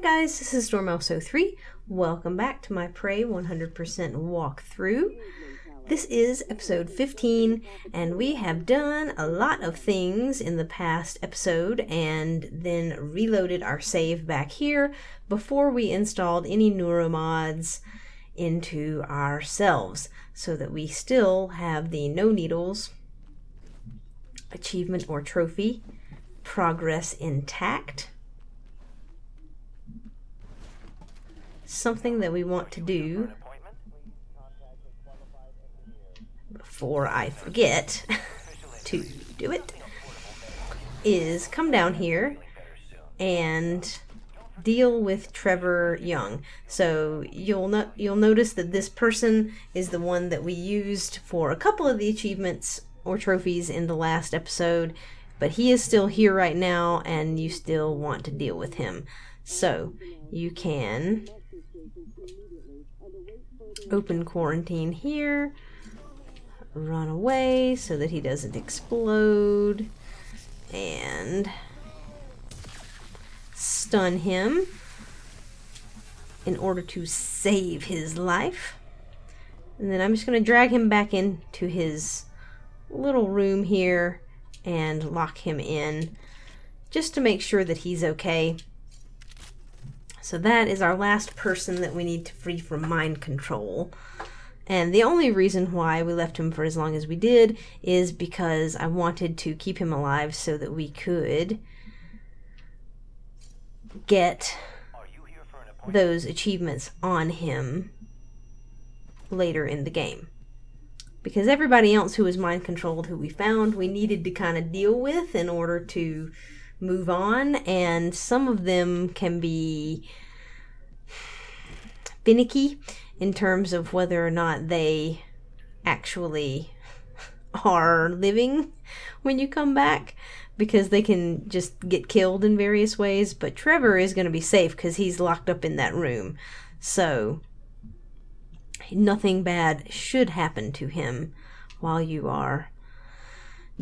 guys, this is Stormouse03. Welcome back to my Prey 100% walkthrough. This is episode 15, and we have done a lot of things in the past episode and then reloaded our save back here before we installed any neuromods into ourselves, so that we still have the no needles achievement or trophy progress intact. Something that we want to do before I forget to do it is come down here and deal with Trevor Young. So you'll notice that this person is the one that we used for a couple of the achievements or trophies in the last episode, but he is still here right now and you still want to deal with him. So you can open quarantine here, run away so that he doesn't explode, and stun him in order to save his life. And then I'm just going to drag him back into his little room here and lock him in just to make sure that he's okay. So that is our last person that we need to free from mind control. And the only reason why we left him for as long as we did is because I wanted to keep him alive so that we could get those achievements on him later in the game. Because everybody else who was mind controlled, who we found, we needed to kind of deal with in order to move on, and some of them can be finicky in terms of whether or not they actually are living when you come back, because they can just get killed in various ways. But Trevor is going to be safe because he's locked up in that room, so nothing bad should happen to him while you are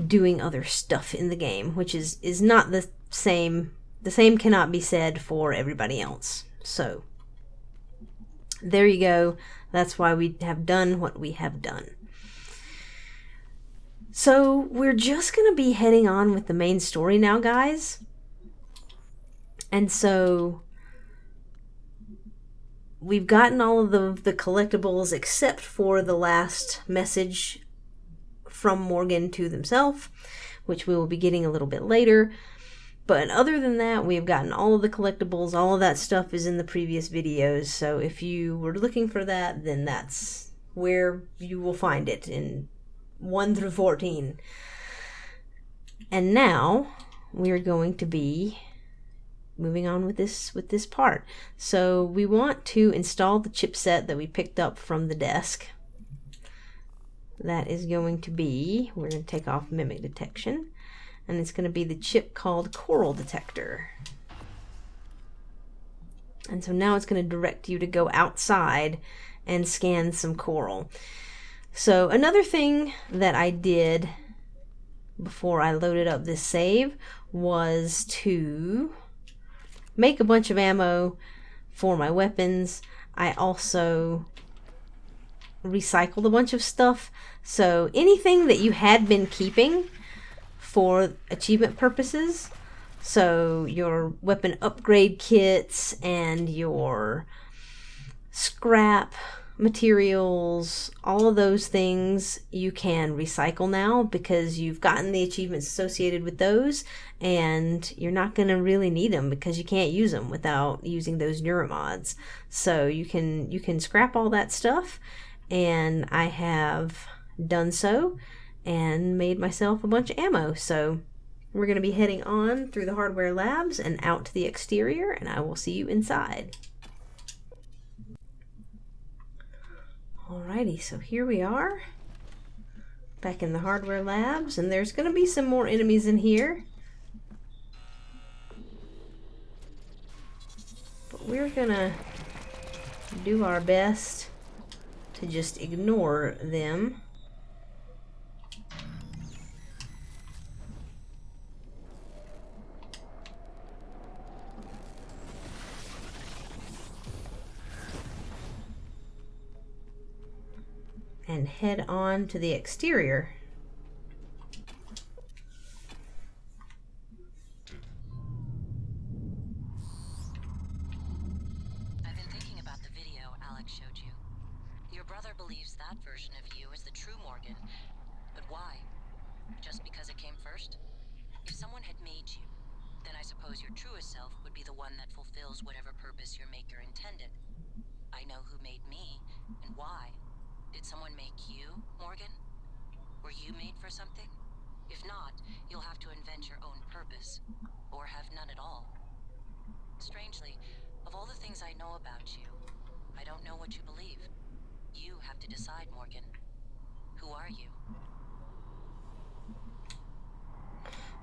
doing other stuff in the game, which is not the same. The same cannot be said for everybody else. So there you go. That's why we have done what we have done. So we're just going to be heading on with the main story now, guys. And so we've gotten all of the collectibles except for the last message from Morgan to themselves, which we will be getting a little bit later. But other than that, we've gotten all of the collectibles. All of that stuff is in the previous videos. So if you were looking for that, then that's where you will find it, in 1 through 14. And now we're going to be moving on with this part. So we want to install the chipset that we picked up from the desk. That is going to be, we're going to take off mimic detection, and it's going to be the chip called coral detector. And so now it's going to direct you to go outside and scan some coral. So another thing that I did before I loaded up this save was to make a bunch of ammo for my weapons. I also recycled a bunch of stuff. So anything that you had been keeping for achievement purposes, so your weapon upgrade kits and your scrap materials, all of those things you can recycle now, because you've gotten the achievements associated with those, and you're not going to really need them because you can't use them without using those neuromods. So you can scrap all that stuff, and I have done so and made myself a bunch of ammo. So we're going to be heading on through the hardware labs and out to the exterior, and I will see you inside. Alrighty, so here we are back in the hardware labs, and there's going to be some more enemies in here, but we're going to do our best to just ignore them. and head on to the exterior. I've been thinking about the video Alex showed you. Your brother believes that version of you is the true Morgan. But why? Just because it came first? If someone had made you, then I suppose your truest self would be the one that fulfills whatever purpose your maker intended. I know who made me, and why. Did someone make you, Morgan? Were you made for something? If not, you'll have to invent your own purpose, or have none at all. Strangely, of all the things I know about you, I don't know what you believe. You have to decide, Morgan. Who are you?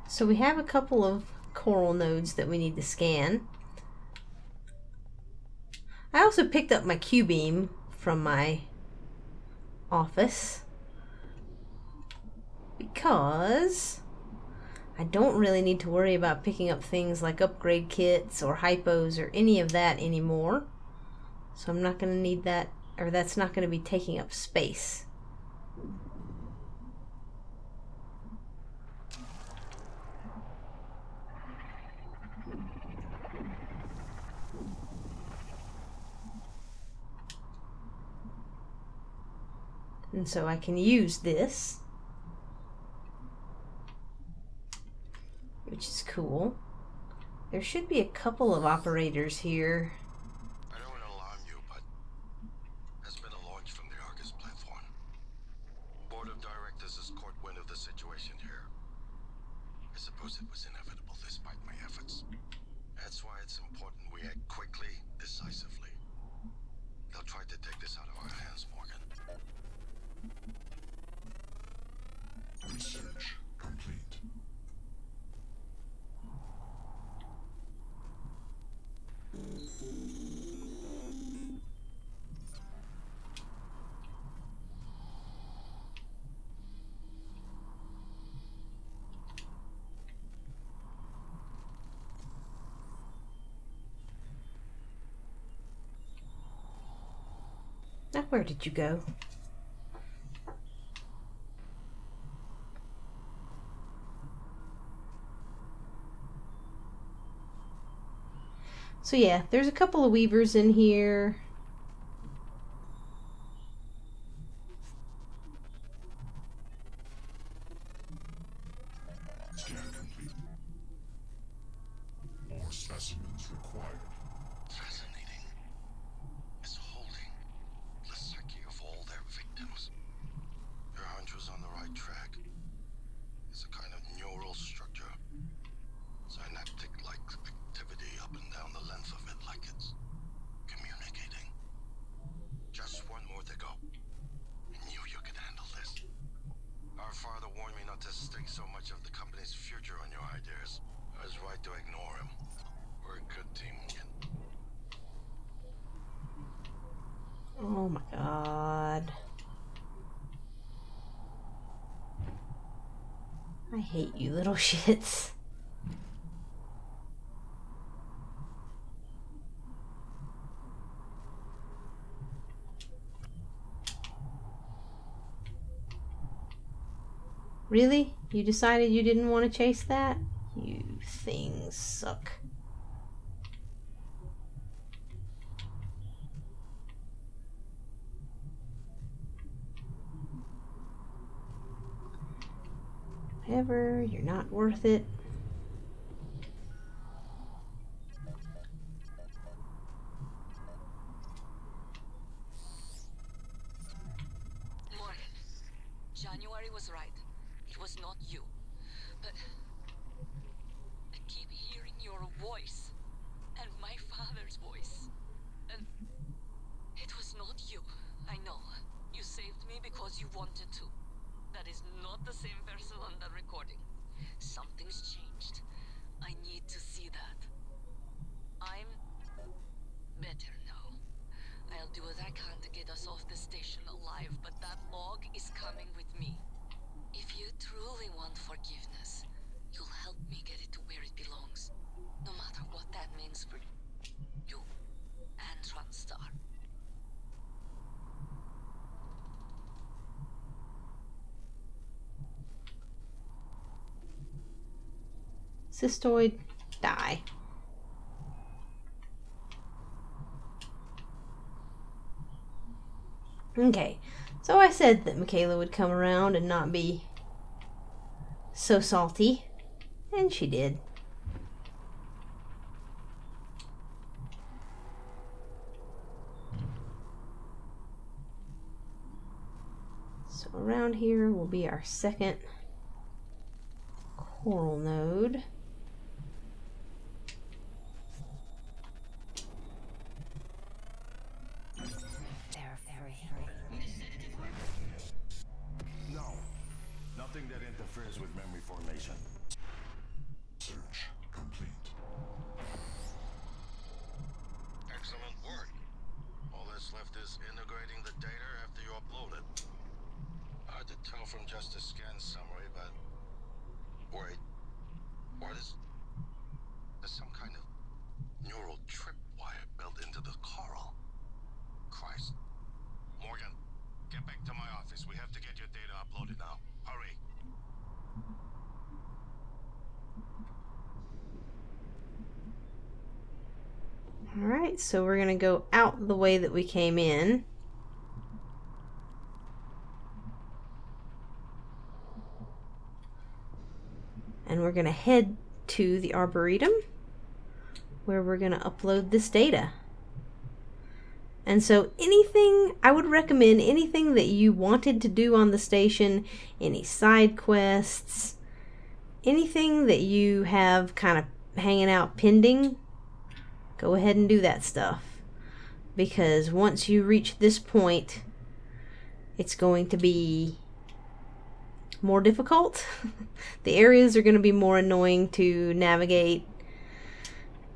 So we have a couple of coral nodes that we need to scan. I also picked up my Q-beam from my office because I don't really need to worry about picking up things like upgrade kits or hypos or any of that anymore. So I'm not going to need that, or that's not going to be taking up space. And so I can use this, which is cool. There should be a couple of operators here. I don't want to alarm you, but there's been a launch from the Argus platform. Board of Directors has caught wind of the situation here. I suppose it was inevitable despite my efforts. That's why it's important we act quickly, decisively. They'll try to take this out of our hands, Morgan. Research complete. Now, where did you go? So yeah, there's a couple of weavers in here. Scan complete. More specimens required. Fascinating. It's holding the psyche of all their victims. Your hunch was on the right track. It's a kind of neural structure. Synaptic-like activity up and down the length of it, like it's communicating. Just one more to go. I knew you could handle this. Our father warned me not to stake so much of the company's future on your ideas. I was right to ignore him. We're a good team, Morgan. Oh my god. I hate you little shits. Really? You decided you didn't want to chase that? You things suck. Whatever, you're not worth it. Morgan, January was right. It was not you. But I keep hearing your voice. And my father's voice. And it was not you. I know. You saved me because you wanted to. That is not the same person on the recording. Something's changed. I need to see that. I'm better now. I'll do what I can to get us off the station alive, but that log is coming with me. If you truly want forgiveness, you'll help me get it to where it belongs. No matter what that means for you and TranStar. Cystoid, die. Okay, so I said that Michaela would come around and not be so salty, and she did. So around here will be our second coral node. No. Nothing that interferes with memory formation. Search complete. Excellent work. All that's left is integrating the data after you upload it. Hard to tell from just a scan summary, but... Wait. What is... There's some kind of neural tripwire built into the coral. Christ. Morgan, get back to my office. We have to get your data uploaded now. Hurry. Alright, so we're going to go out the way that we came in. And we're going to head to the Arboretum, where we're going to upload this data. And so anything, I would recommend anything that you wanted to do on the station, any side quests, anything that you have kind of hanging out pending, go ahead and do that stuff. Because once you reach this point, it's going to be more difficult. The areas are going to be more annoying to navigate.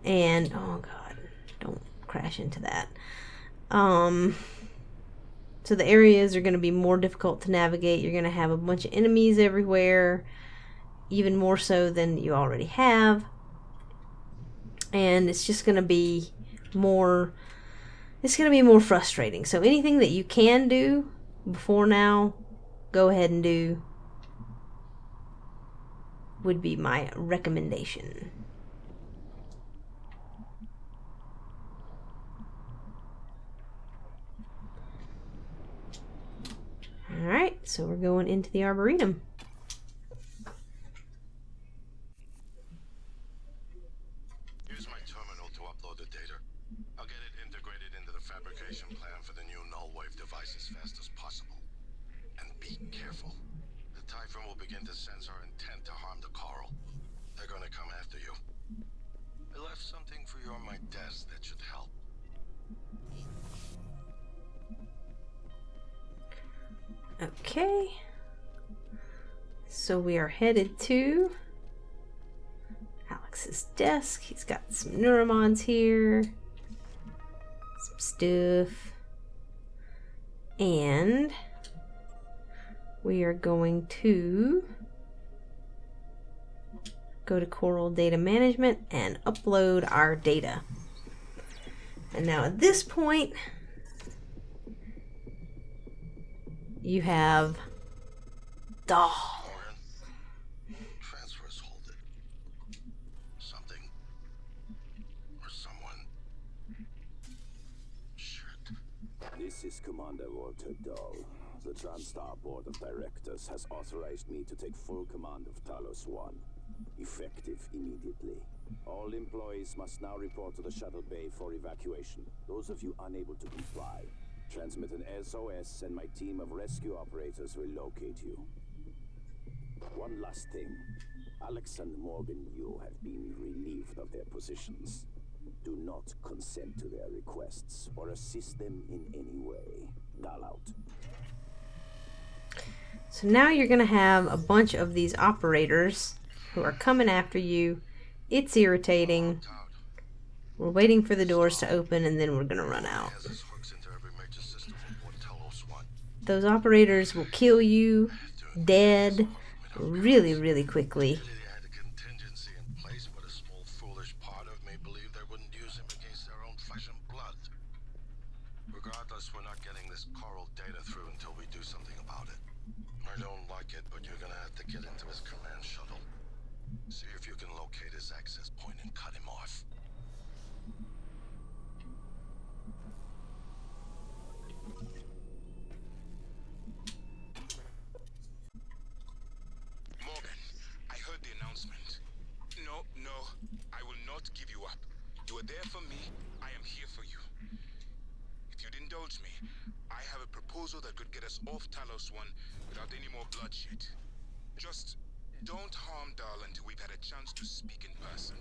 And, oh god, don't crash into that. So the areas are going to be more difficult to navigate. You're going to have a bunch of enemies everywhere, even more so than you already have. And it's just going to be more, it's going to be more frustrating. So anything that you can do before now, go ahead and do, would be my recommendation. Alright, so we're going into the Arboretum. Here's my terminal to upload the data. I'll get it integrated into the fabrication plan for the new null wave device as fast as possible. And be careful. The Typhon will begin to sense our intent to harm the coral. They're gonna come after you. I left something for you on my desk that should help. Okay. So we are headed to Alex's desk. He's got some neuromods here. Some stuff. And we are going to go to Coral Data Management and upload our data. And now at this point, you have Dahl. Morgan, transfers hold it. Something. Or someone. Shit. This is Commander Walter Dahl. The TranStar Board of Directors has authorized me to take full command of Talos 1. Effective immediately. All employees must now report to the shuttle bay for evacuation. Those of you unable to comply, transmit an SOS and my team of rescue operators will locate you. One last thing. Alex and Morgan Yu have been relieved of their positions. Do not consent to their requests or assist them in any way. Dahl out. So now you're going to have a bunch of these operators who are coming after you. It's irritating. We're waiting for the doors to open and then we're going to run out. Those operators will kill you dead really, really quickly. They had a contingency in place, but a small foolish part of me believed they wouldn't use him against their own flesh and blood. Regardless, we're not getting this coral data through until we do something about it. I don't like it, but you're gonna have to get into his command shuttle. See if you can locate his access point and cut him off. Morgan, I heard the announcement. No, I will not give you up. You are there for me, I am here for you. If you'd indulge me, I have a proposal that could get us off Talos 1 without any more bloodshed. Just don't harm Dahl until we've had a chance to speak in person.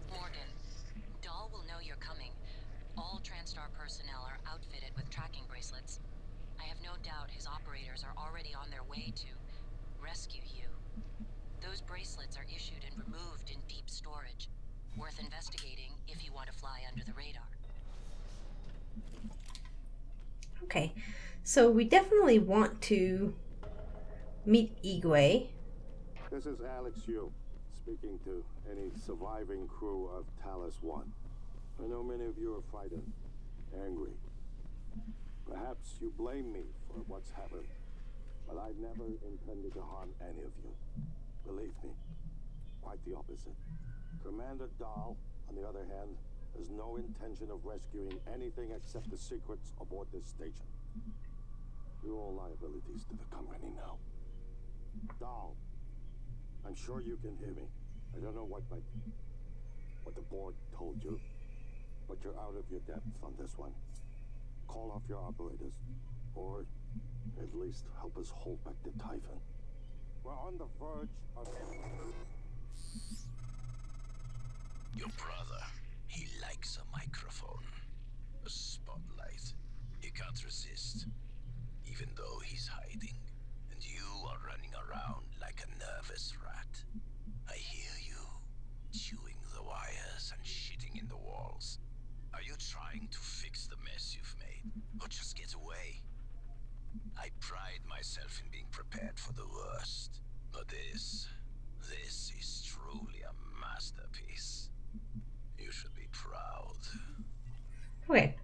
Morgan, Dahl will know you're coming. All TranStar personnel are outfitted with tracking bracelets. I have no doubt his operators are already on their way to rescue you. Those bracelets are issued and removed in deep storage. Worth investigating if you want to fly under the radar. Okay, so we definitely want to meet Igwe. This is Alex Yu, speaking to any surviving crew of Talos 1. I know many of you are frightened, angry. Perhaps you blame me for what's happened, but I never intended to harm any of you. Believe me, quite the opposite. Commander Dahl, on the other hand, has no intention of rescuing anything except the secrets aboard this station. You're all liabilities to the company now. Dahl, I'm sure you can hear me. I don't know what the board told you, but you're out of your depth on this one. Call off your operators, or at least help us hold back the Typhon. We're on the verge of... Your brother, he likes a microphone. A spotlight. He can't resist. Even though he's hiding. And you are running around like a nervous rat. I hear you. Chewing the wires and shitting in the walls. Are you trying to fix the mess you've made? Or just get away? I pride myself in being prepared for the worst. But this is truly a masterpiece. You should be proud. Okay.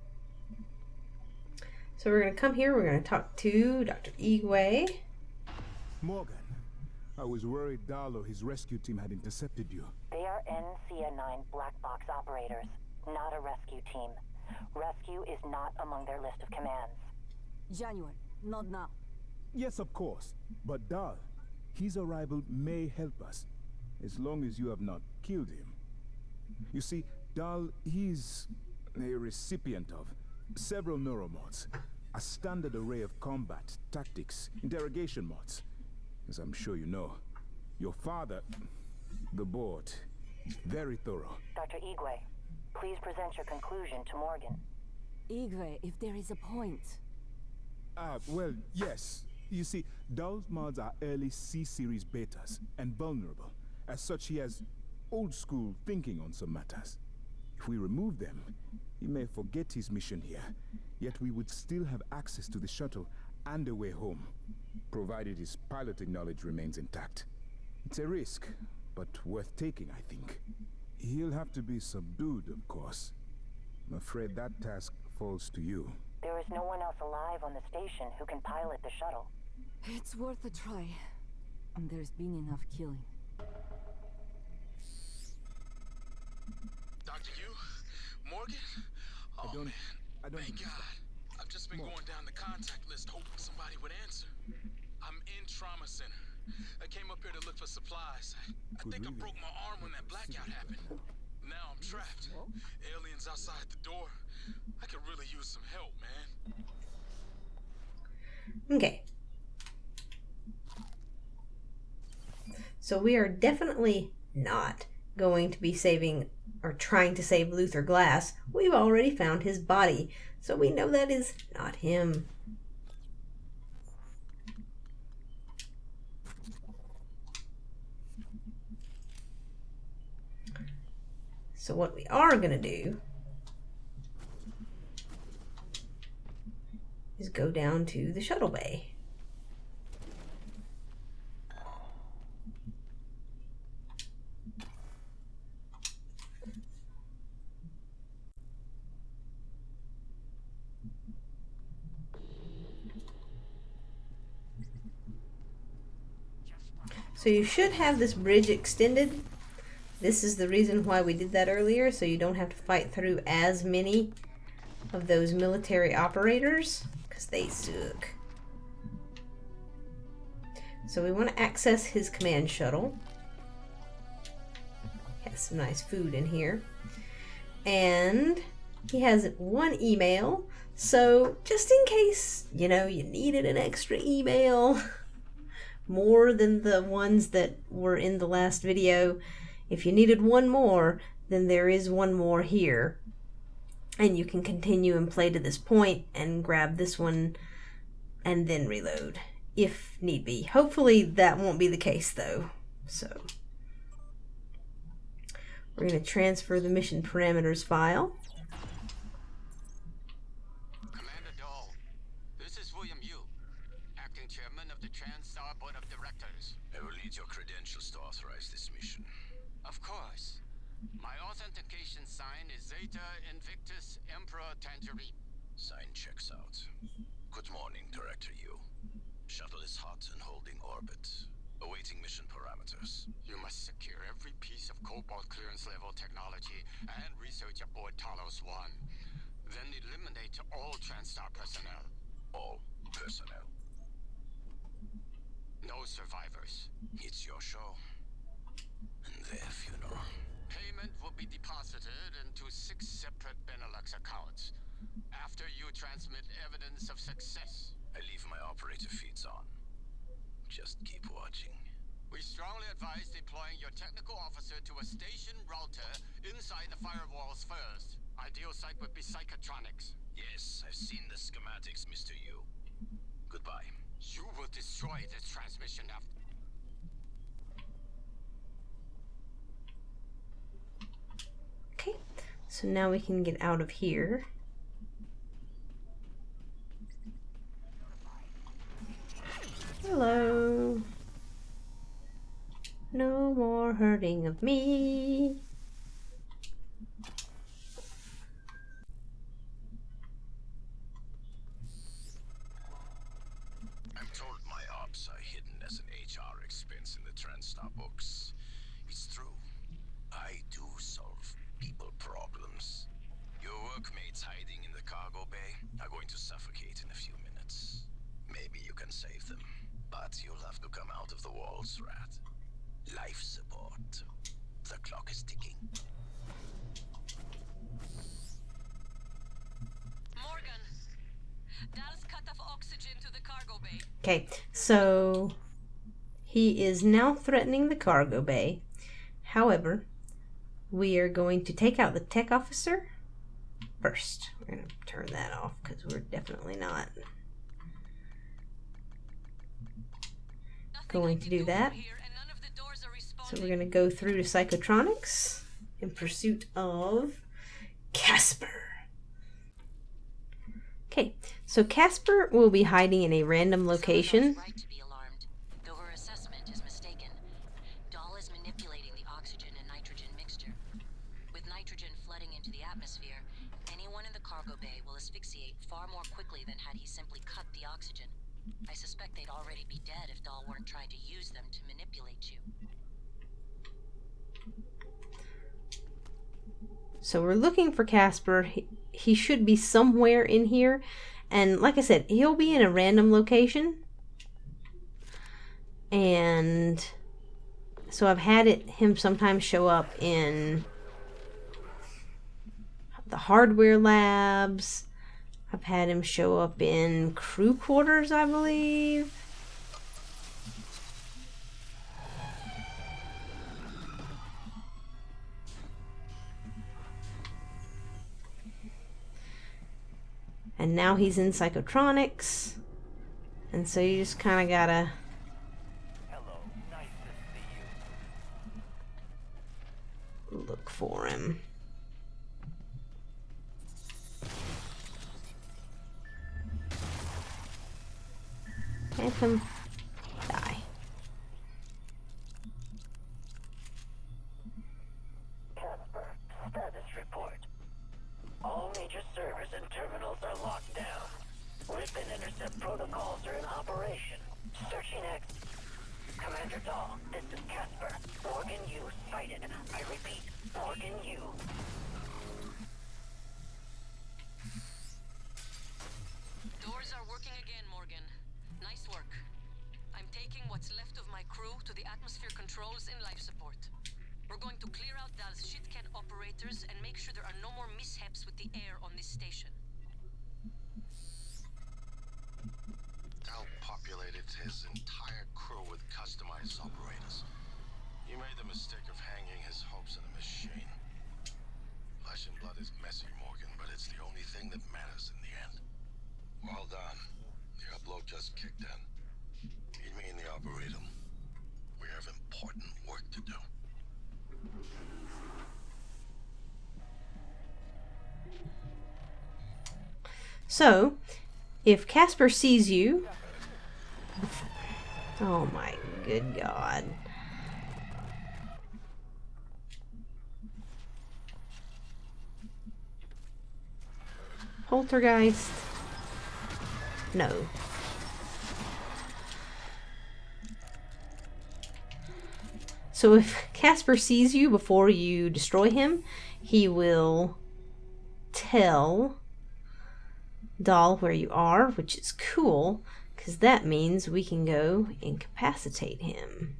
So we're going to come here. We're going to talk to Dr. Igwe. Morgan, I was worried Dahl or his rescue team had intercepted you. They are NCA-9 black box operators, not a rescue team. Rescue is not among their list of commands. January, not now. Yes, of course. But Dahl, his arrival may help us, as long as you have not killed him. You see, Dahl, he's a recipient of several neuromods, a standard array of combat, tactics, interrogation mods. As I'm sure you know, your father, the board, is very thorough. Dr. Igwe, please present your conclusion to Morgan. Igwe, if there is a point. Well, yes. You see, Dahl's mods are early C-series betas and vulnerable. As such, he has old-school thinking on some matters. If we remove them, he may forget his mission here, yet we would still have access to the shuttle and a way home, provided his piloting knowledge remains intact. It's a risk, but worth taking, I think. He'll have to be subdued, of course. I'm afraid that task falls to you. There is no one else alive on the station who can pilot the shuttle. It's worth a try. And there's been enough killing. Dr. Yu? Morgan? Oh, man. Thank God. I've just been going down the contact list hoping somebody would answer. I'm in trauma center. I came up here to look for supplies. I think I broke my arm when that blackout happened. Now I'm trapped. Aliens outside the door. I could really use some help, man. Okay. So we are definitely not going to be saving or trying to save Luther Glass. We've already found his body, so we know that is not him. So what we are going to do is go down to the shuttle bay. So you should have this bridge extended. This is the reason why we did that earlier, so you don't have to fight through as many of those military operators, because they suck. So we want to access his command shuttle. Has some nice food in here. And he has one email, so just in case, you know, you needed an extra email, more than the ones that were in the last video, if you needed one more, then there is one more here. And you can continue and play to this point and grab this one and then reload, if need be. Hopefully that won't be the case though. So we're going to transfer the mission parameters file. Commander Dahl, this is William Yu, acting chairman of the TranStar Board of Directors. I will need your credentials to authorize this mission. Of course. My authentication sign is Zeta Invictus Emperor Tangerine. Sign checks out. Good morning, Director Yu. Shuttle is hot and holding orbit. Awaiting mission parameters. You must secure every piece of Cobalt clearance level technology and research aboard Talos 1. Then eliminate all TranStar personnel. All personnel. No survivors. It's your show. And their funeral. Payment will be deposited into 6 separate Benelux accounts. After you transmit evidence of success. I leave my operator feeds on. Just keep watching. We strongly advise deploying your technical officer to a station router inside the firewalls first. Ideal site would be Psychotronics. Yes, I've seen the schematics, Mr. Yu. Goodbye. You will destroy this transmission after. Okay, so now we can get out of here. Hello. No more hurting of me. I'm told my ops are hidden as an HR expense in the TranStar books. It's true. I do solve people problems. Your workmates hiding in the cargo bay are going to suffocate in a few minutes. Maybe you can save them, but you'll have to come out of the walls, Rat. Life support. The clock is ticking. Morgan, Dahl's cut off oxygen to the cargo bay. Okay, so he is now threatening the cargo bay. However, we are going to take out the tech officer first. We're going to turn that off because we're definitely not going to do that. So we're going to go through to Psychotronics in pursuit of Casper. Okay, so Casper will be hiding in a random location. Right to be alarmed, though her assessment is mistaken. Dahl is manipulating the oxygen and nitrogen mixture. With nitrogen flooding into the atmosphere, anyone in the cargo bay will asphyxiate far more quickly than had he simply cut the oxygen. I suspect they'd already be dead if Dahl weren't trying to use them to manipulate you. So we're looking for Casper. He should be somewhere in here. And like I said, he'll be in a random location. And so I've had him sometimes show up in the hardware labs. I've had him show up in crew quarters, I believe. And now he's in Psychotronics. And so you just kind of gotta look for him. Let him die. Casper, status report. All major servers and terminals are locked down. Rip and intercept protocols are in operation. Searching X. Commander Dahl, the Casper, Morgan U sighted. I repeat, Morgan U. Doors are working again, Morgan. Nice work. I'm taking what's left of my crew to the atmosphere controls and life support. We're going to clear out Dahl's shit-can operators and make sure there are no more mishaps with the air on this station. Dahl populated his entire crew with customized operators. He made the mistake of hanging his hopes in a machine. Flesh and blood is messy, Morgan, but it's the only thing that matters in the end. Well done. The upload just kicked in. Meet me in the Arboretum. We have important work to do. So, if Casper sees you... Oh my good God. Poltergeist. No. So if Casper sees you before you destroy him, he will tell Dahl where you are, which is cool, because that means we can go incapacitate him.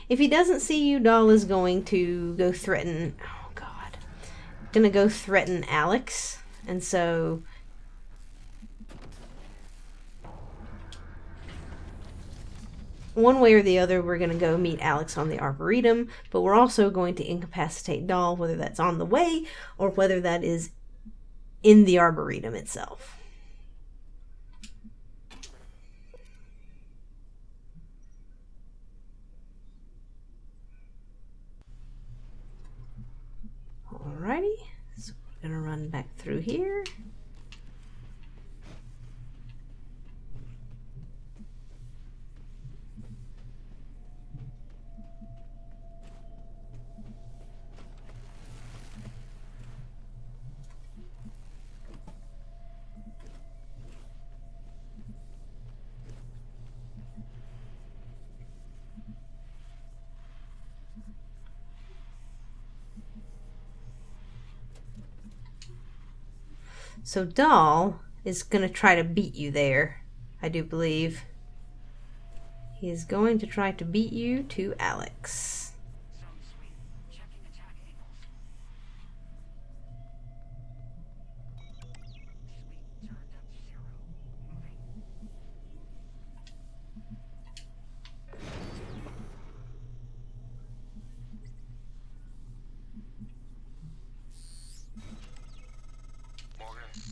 If he doesn't see you, Dahl is going to go threaten... Oh, God. Gonna go threaten Alex. And so... one way or the other, we're going to go meet Alex on the Arboretum, but we're also going to incapacitate Dahl, whether that's on the way or whether that is in the Arboretum itself. Alrighty, so we're going to run back through here. So Dahl is going to try to beat you there, I do believe. He is going to try to beat you to Alex.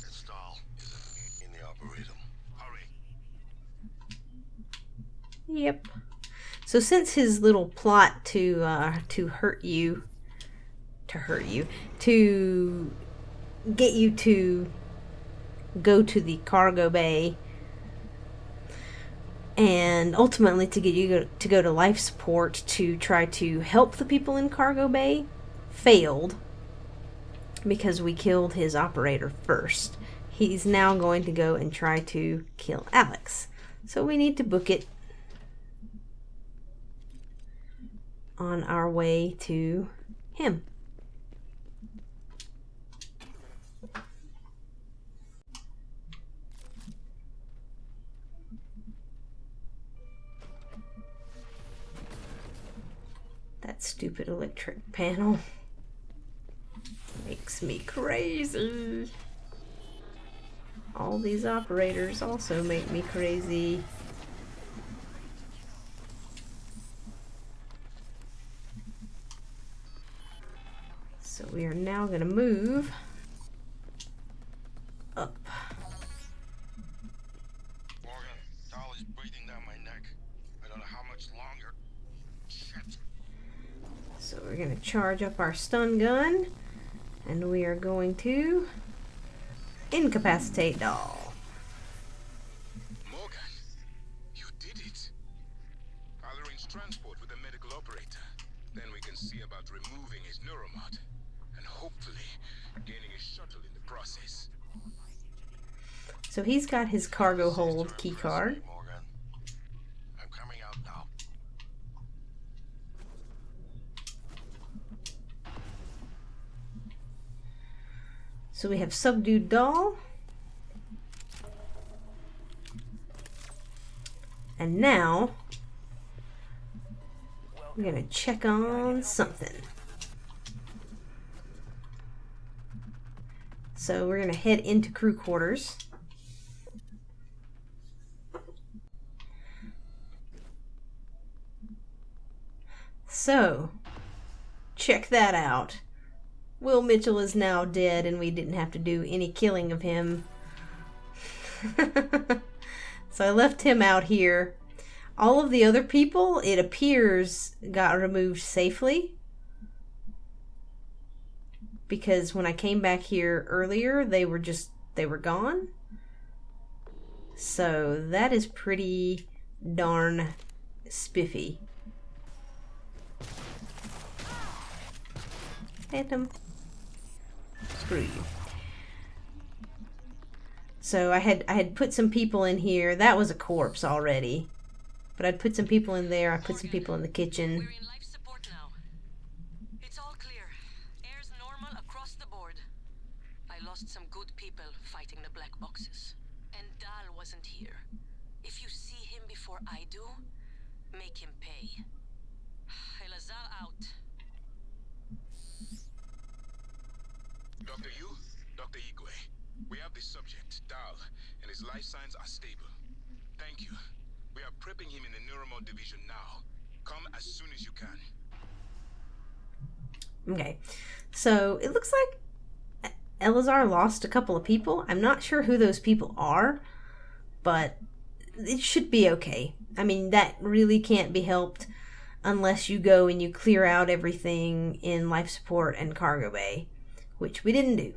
It's Dahl. Is in the Arboretum. Hurry. Yep. So since his little plot to hurt you, to get you to go to the cargo bay, and ultimately to get you to go to life support to try to help the people in cargo bay, failed because we killed his operator first. He's now going to go and try to kill Alex. So we need to book it on our way to him. That stupid electric panel makes me crazy. All these operators also make me crazy. So we are now going to move up. Morgan, Dahl is breathing down my neck. I don't know how much longer. Shit. So we're going to charge up our stun gun, and we are going to incapacitate Dahl. Morgan, you did it. I'll arrange transport with the medical operator. Then we can see about removing his neuromod and hopefully gaining a shuttle in the process. So he's got his cargo hold key card. Morgan, I'm coming out now. So we have subdued Dahl. And now we're gonna check on something. So we're gonna head into crew quarters. So, check that out. Will Mitchell is now dead and we didn't have to do any killing of him. So I left him out here. All of the other people, it appears, got removed safely. Because when I came back here earlier, they were gone. So that is pretty darn spiffy. Hit him. Screw you. So I had put some people in here. That was a corpse already. But I'd put some people in there. I put some people in the kitchen. We're in life support now. It's all clear. Air's normal across the board. I lost some good people fighting the black boxes. And Dahl wasn't here. If you see him before I do, make him pay. Elazar out. Dr. Yu, Dr. Igwe, we have the subject, Dahl, and his life signs are stable. Thank you. We are prepping him in the neuromod division now. Come as soon as you can. Okay, so it looks like Elazar lost a couple of people. I'm not sure who those people are, but it should be okay. I mean, that really can't be helped unless you go and you clear out everything in life support and cargo bay, which we didn't do.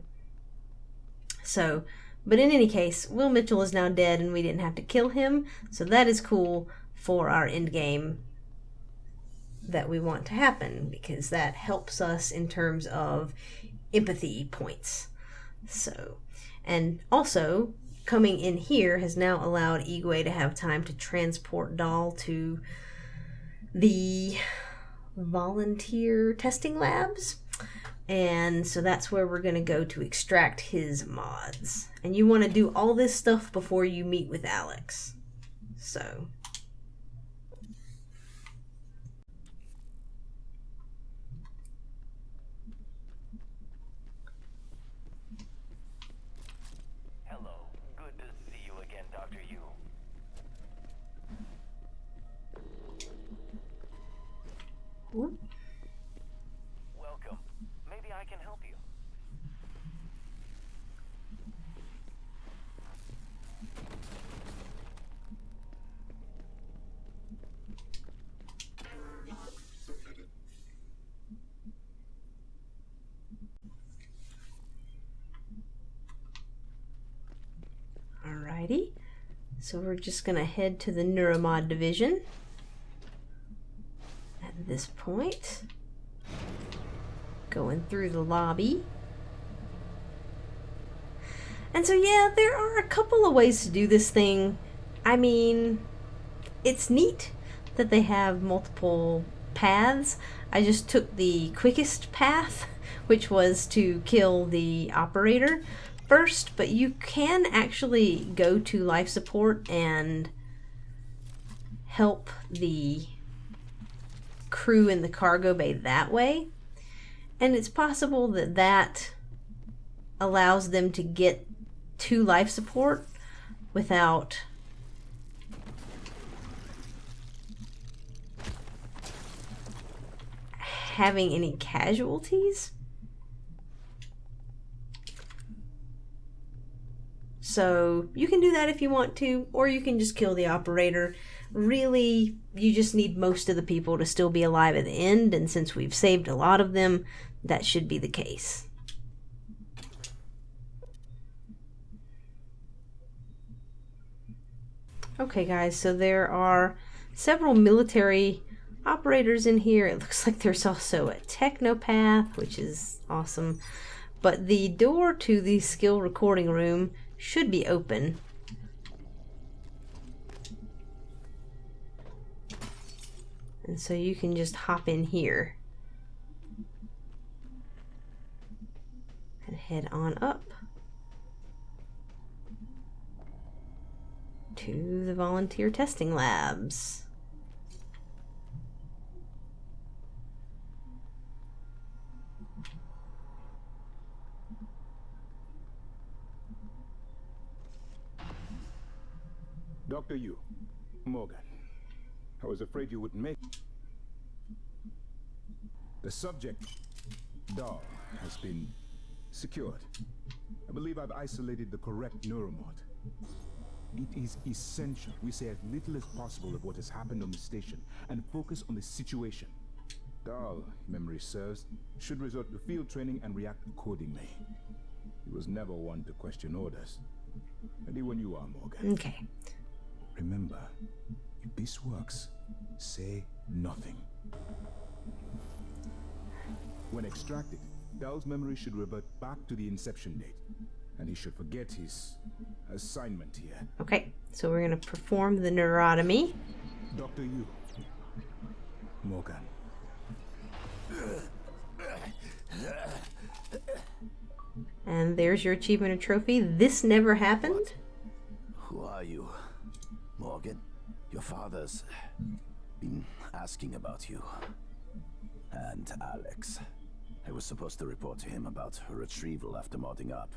So, but in any case, Will Mitchell is now dead and we didn't have to kill him, so that is cool for our end game that we want to happen, because that helps us in terms of empathy points. So, and also, coming in here has now allowed Igwe to have time to transport Dahl to the volunteer testing labs. And so that's where we're going to go to extract his mods. And you want to do all this stuff before you meet with Alex. So. Hello. Good to see you again, Dr. Yu. Ooh. Welcome. Maybe I can help you. Alrighty. So we're just going to head to the Neuromod division at this point. Going through the lobby. And so yeah, there are a couple of ways to do this thing. I mean, it's neat that they have multiple paths. I just took the quickest path, which was to kill the operator first, but you can actually go to life support and help the crew in the cargo bay that way. And it's possible that that allows them to get to life support without having any casualties. So you can do that if you want to, or you can just kill the operator. Really, you just need most of the people to still be alive at the end, and since we've saved a lot of them, that should be the case. Okay guys, so there are several military operators in here. It looks like there's also a technopath, which is awesome. But the door to the skill recording room should be open. And so you can just hop in here. And head on up to the volunteer testing labs. Dr. Yu, Morgan, I was afraid you wouldn't make it. The subject, Dahl, has been secured. I believe I've isolated the correct neuromod. It is essential we say as little as possible of what has happened on the station and focus on the situation. Dahl, if memory serves, should resort to field training and react accordingly. He was never one to question orders. Ready when you are, Morgan. Okay. Remember, if this works, say nothing. When extracted, Dahl's memory should revert back to the inception date, and he should forget his assignment here. Okay, so we're going to perform the neurotomy. Dr. Yu, Morgan. And there's your achievement and trophy. This never happened. What? Who are you? Morgan? Your father's been asking about you. And Alex. I was supposed to report to him about her retrieval after modding up.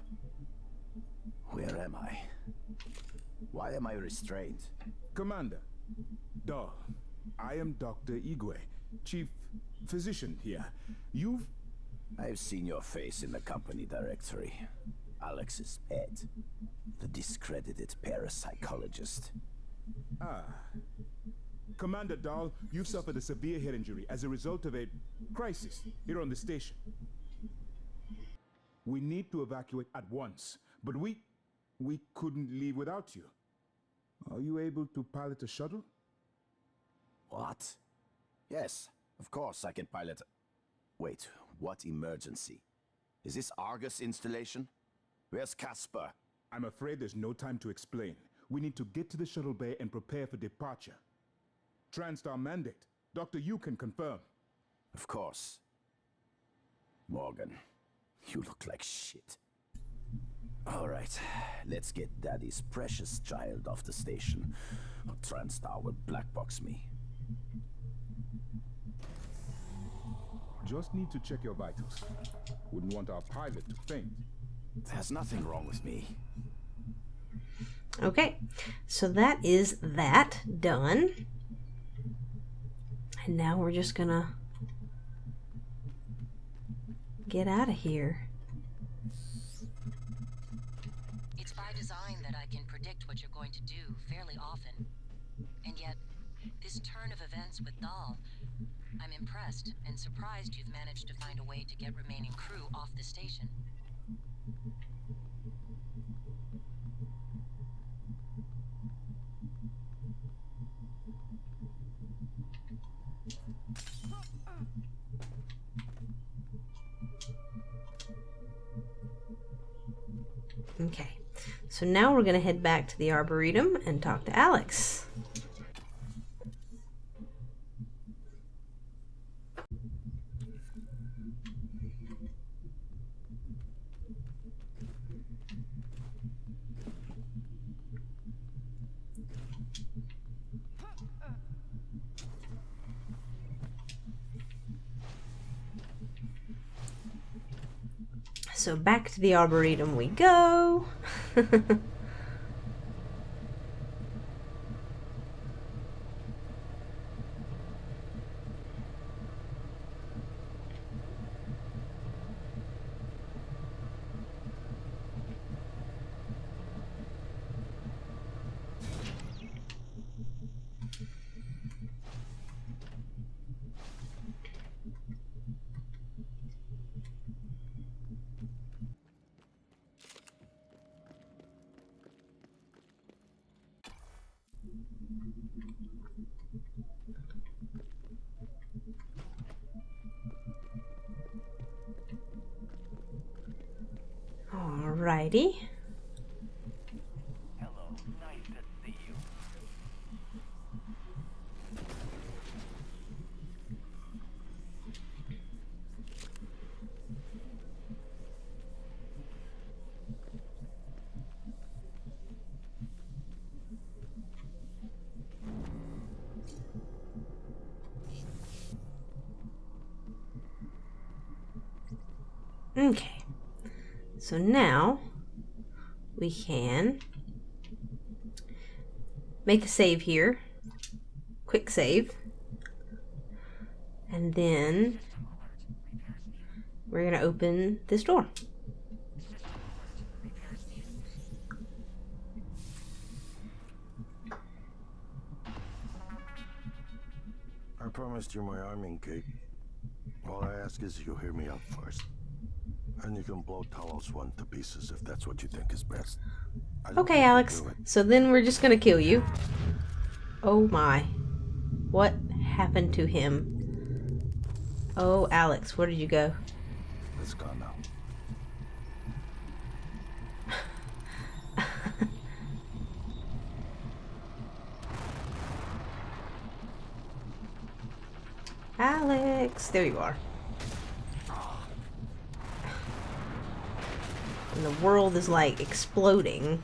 Where am I? Why am I restrained? Commander, Dahl, I am Dr. Igwe, chief physician here. I've seen your face in the company directory. Alex's pet. The discredited parapsychologist. Ah. Commander Dahl, you've suffered a severe head injury as a result of a crisis here on the station. We need to evacuate at once, but we couldn't leave without you. Are you able to pilot a shuttle? What? Yes, of course I can pilot. Wait, what emergency? Is this Argus installation? Where's Casper? I'm afraid there's no time to explain. We need to get to the shuttle bay and prepare for departure. TranStar mandate. Dr. Yu can confirm. Of course. Morgan, you look like shit. All right, let's get Daddy's precious child off the station, or TranStar will blackbox me. Just need to check your vitals. Wouldn't want our pilot to faint. There's nothing wrong with me. Okay, so that is that done. And now we're just gonna get out of here. It's by design that I can predict what you're going to do fairly often. And yet, this turn of events with Dahl, I'm impressed and surprised you've managed to find a way to get remaining crew off the station. Okay, so now we're going to head back to the Arboretum and talk to Alex. So back to the Arboretum we go. Alrighty. Hello, nice to see you. Okay. So now we can make a save here. Quick save. And then we're going to open this door. I promised you my arming cake. All I ask is you hear me out first. And you can blow Talos 1 to pieces if that's what you think is best. Okay, Alex. So then we're just gonna kill you. Oh my. What happened to him? Oh, Alex, where did you go? It's gone now. Alex, there you are. And the world is like exploding.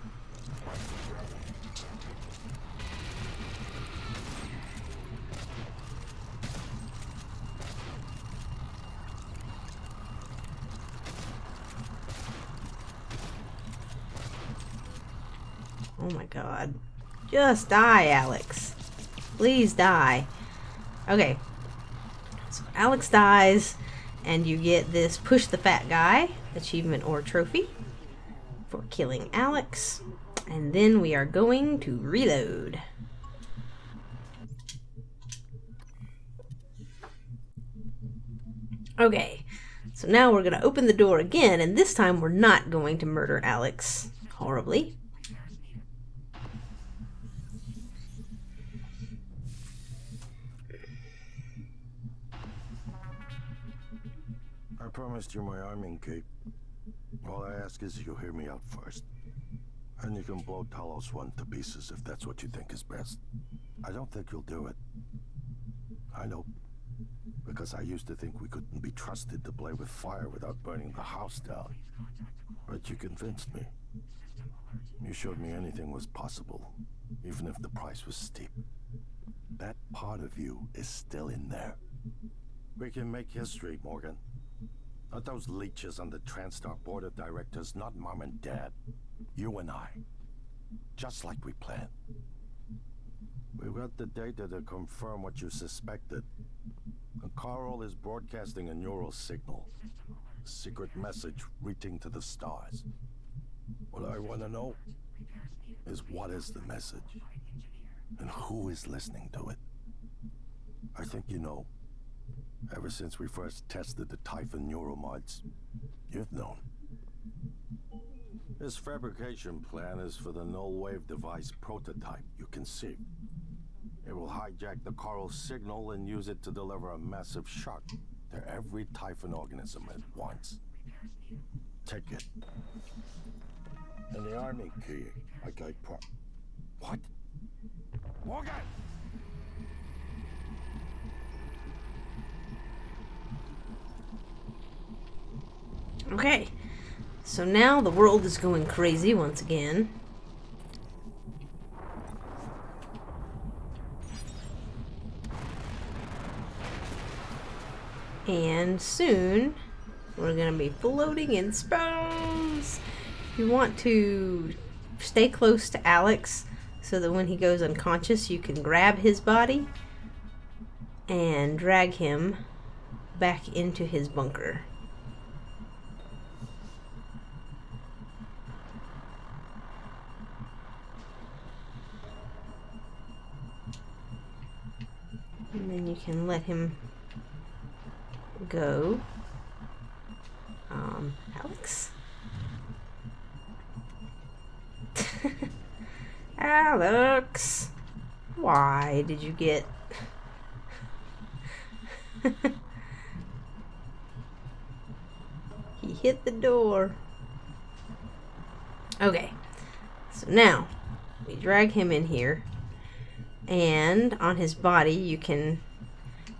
Oh my god. Just die, Alex. Please die. Okay. So Alex dies, and you get this Push the Fat Guy achievement or trophy for killing Alex. And then we are going to reload. Okay, so now we're going to open the door again, and this time we're not going to murder Alex horribly. I promised you my arming cake. All I ask is you hear me out first. And you can blow Talos 1 to pieces if that's what you think is best. I don't think you'll do it. I know. Because I used to think we couldn't be trusted to play with fire without burning the house down. But you convinced me. You showed me anything was possible, even if the price was steep. That part of you is still in there. We can make history, Morgan. Not those leeches on the TranStar board of directors, not Mom and Dad. You and I. Just like we planned. We've got the data to confirm what you suspected. And Carl is broadcasting a neural signal. A secret message reaching to the stars. What I want to know is what is the message? And who is listening to it? I think you know. Ever since we first tested the Typhon neuromods, you've known. This fabrication plan is for the null-wave device prototype you conceived. It will hijack the Carl signal and use it to deliver a massive shock to every Typhon organism at once. Take it. And the army key, What? Morgan! Okay, so now the world is going crazy once again. And soon, we're going to be floating in space. You want to stay close to Alex so that when he goes unconscious, you can grab his body and drag him back into his bunker. And then you can let him go. Alex? Alex! Why did you get... He hit the door. Okay, so now we drag him in here, and on his body you can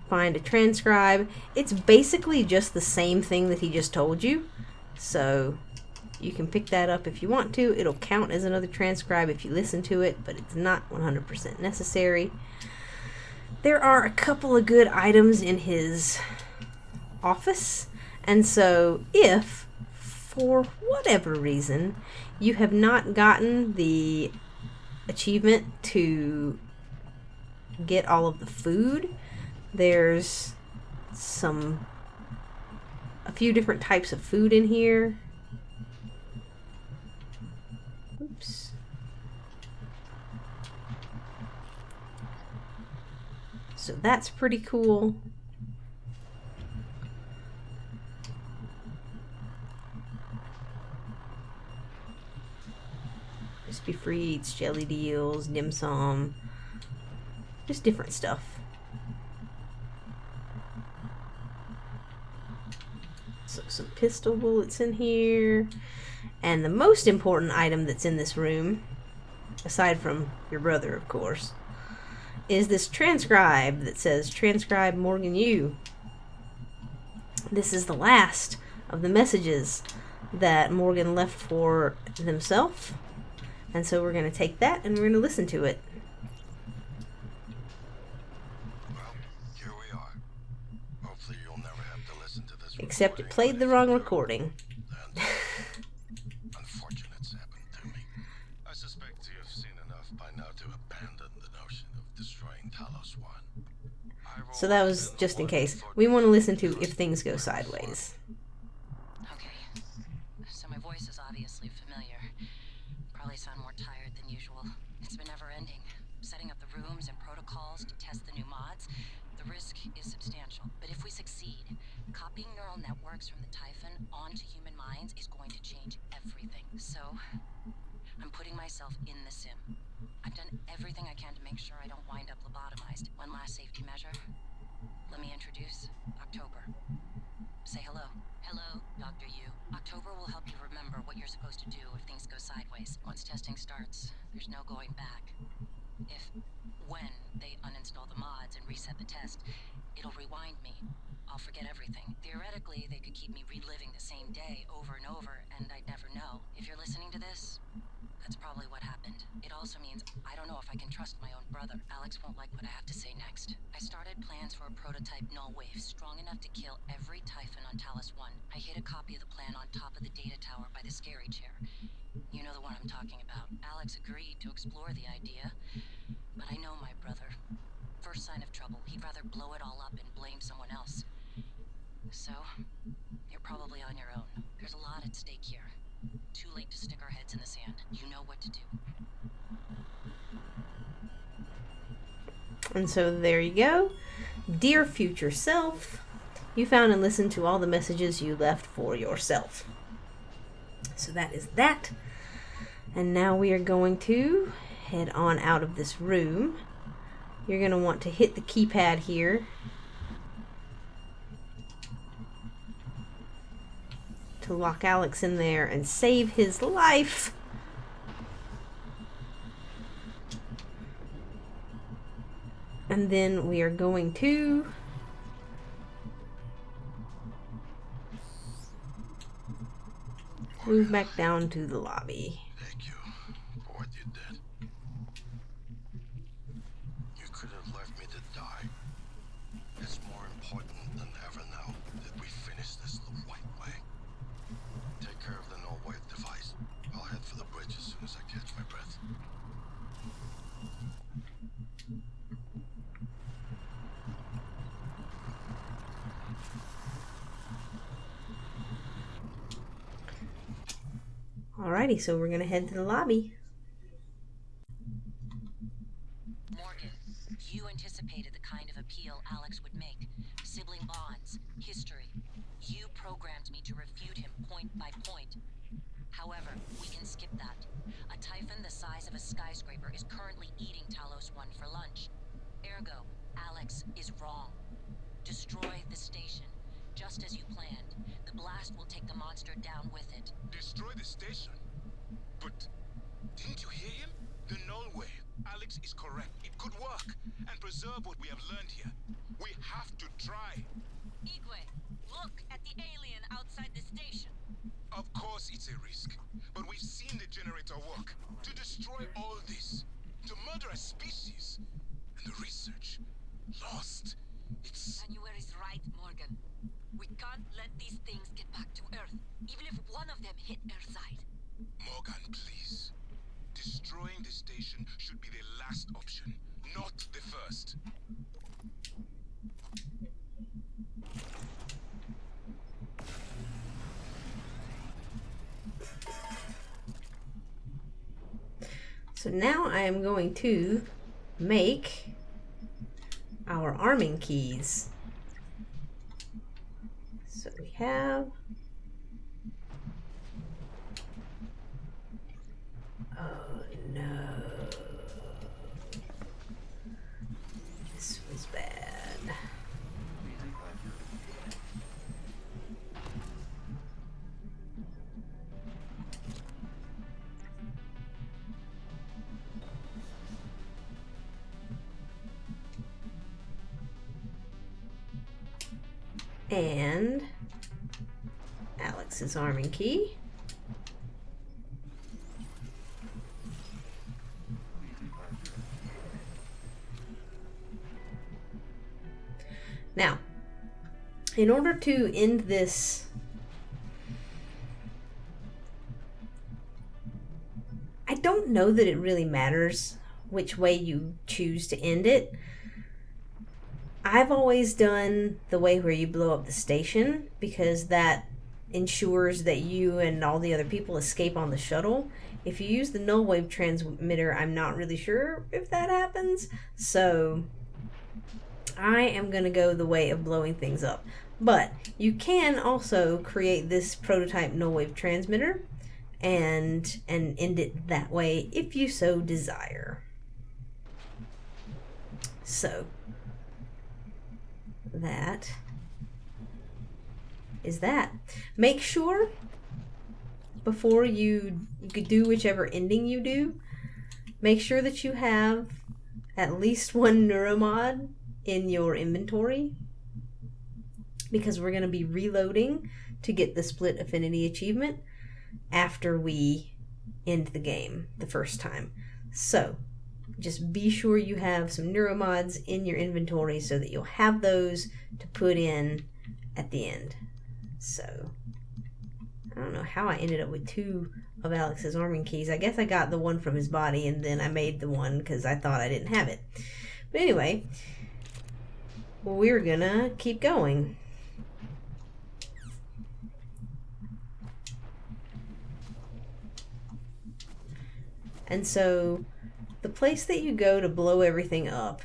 find a transcribe. It's basically just the same thing that he just told you, so you can pick that up if you want to. It'll count as another transcribe if you listen to it, but it's not 100% necessary. There are a couple of good items in his office, and so if, for whatever reason, you have not gotten the achievement to get all of the food, there's a few different types of food in here. Oops. So that's pretty cool. Crispy Frieds, jelly deals, dim sum, just different stuff. So some pistol bullets in here. And the most important item that's in this room, aside from your brother, of course, is this transcribe that says, "Transcribe Morgan Yu." This is the last of the messages that Morgan left for himself. And so we're going to take that and we're going to listen to it. Well, here we are. Hopefully you'll never have to listen to this. Except it played the wrong recording. Unfortunate's happened to me. I suspect you've seen enough by now to abandon the notion of destroying Talos 1. So that was just in case. We want to listen to If Things Go Sideways. Okay, so my voice is obviously familiar. Probably sound more tired than usual. It's been never ending. Setting up the rooms and protocols to test the new mods. The risk is substantial, but if we succeed, copying neural networks from the Typhon onto human minds is going to change everything. So, I'm putting myself in the sim. I've done everything I can to make sure I don't wind up lobotomized. One last safety measure. Let me introduce October. Say hello. Hello, Dr. Yu. October will help you remember what you're supposed to do if things go sideways. Once testing starts, there's no going back. When they uninstall the mods and reset the test, it'll rewind me. I'll forget everything. Theoretically, they could keep me reliving the same day over and over, and I'd never know. If you're listening to this, that's probably what happened. It also means I don't know if I can trust my own brother. Alex won't like what I have to say next. I started plans for a prototype null wave strong enough to kill every Typhon on Talos 1. I hid a copy of the plan on top of the data tower by the scary chair. You know the one I'm talking about. Alex agreed to explore the idea, but I know my brother. First sign of trouble, he'd rather blow it all up and blame someone else. So, you're probably on your own. There's a lot at stake here. Too late to stick our heads in the sand. You know what to do. And so there you go. Dear future self, you found and listened to all the messages you left for yourself. So that is that. And now we are going to head on out of this room. You're going to want to hit the keypad here to lock Alex in there and save his life. And then we are going to move back down to the lobby. Thank you for what you did. You could have left me to die. It's more important than ever now that we finish this the right way. Take care of the null wave device. I'll head for the bridge as soon as I catch my breath. Alrighty, so we're gonna head to the lobby. Morgan, you anticipated the kind of appeal Alex would make. Sibling bonds, history. You programmed me to refute him point by point. However, we can skip that. A Typhon the size of a skyscraper is currently eating Talos 1 for lunch. Ergo, Alex is wrong. Destroy the station, just as you planned. The blast will take the monster down with it. Destroy the station? But didn't you hear him? The null way. Alex is correct. It could work and preserve what we have learned here. We have to try. Igwe, look at the alien outside the station. Of course it's a risk, but we've seen the generator work. To destroy all this, to murder a species, and the research lost. It's... January's right, Morgan. We can't let these things get back to Earth, even if one of them hit Earthside. Morgan, please. Destroying the station should be the last option, not the first. So now I am going to make our arming keys. So we have... Oh no. This was bad. And Alex's arming key. Now, in order to end this, I don't know that it really matters which way you choose to end it. I've always done the way where you blow up the station because that ensures that you and all the other people escape on the shuttle. If you use the null wave transmitter, I'm not really sure if that happens. So I am going to go the way of blowing things up. But you can also create this prototype null wave transmitter and end it that way if you so desire. So that is that. Make sure before you do whichever ending you do, make sure that you have at least one neuromod in your inventory, because we're going to be reloading to get the Split Affinity achievement after we end the game the first time. So just be sure you have some neuromods in your inventory so that you'll have those to put in at the end. So I don't know how I ended up with two of Alex's arming keys. I guess I got the one from his body and then I made the one because I thought I didn't have it. But anyway, we're gonna keep going. And so the place that you go to blow everything up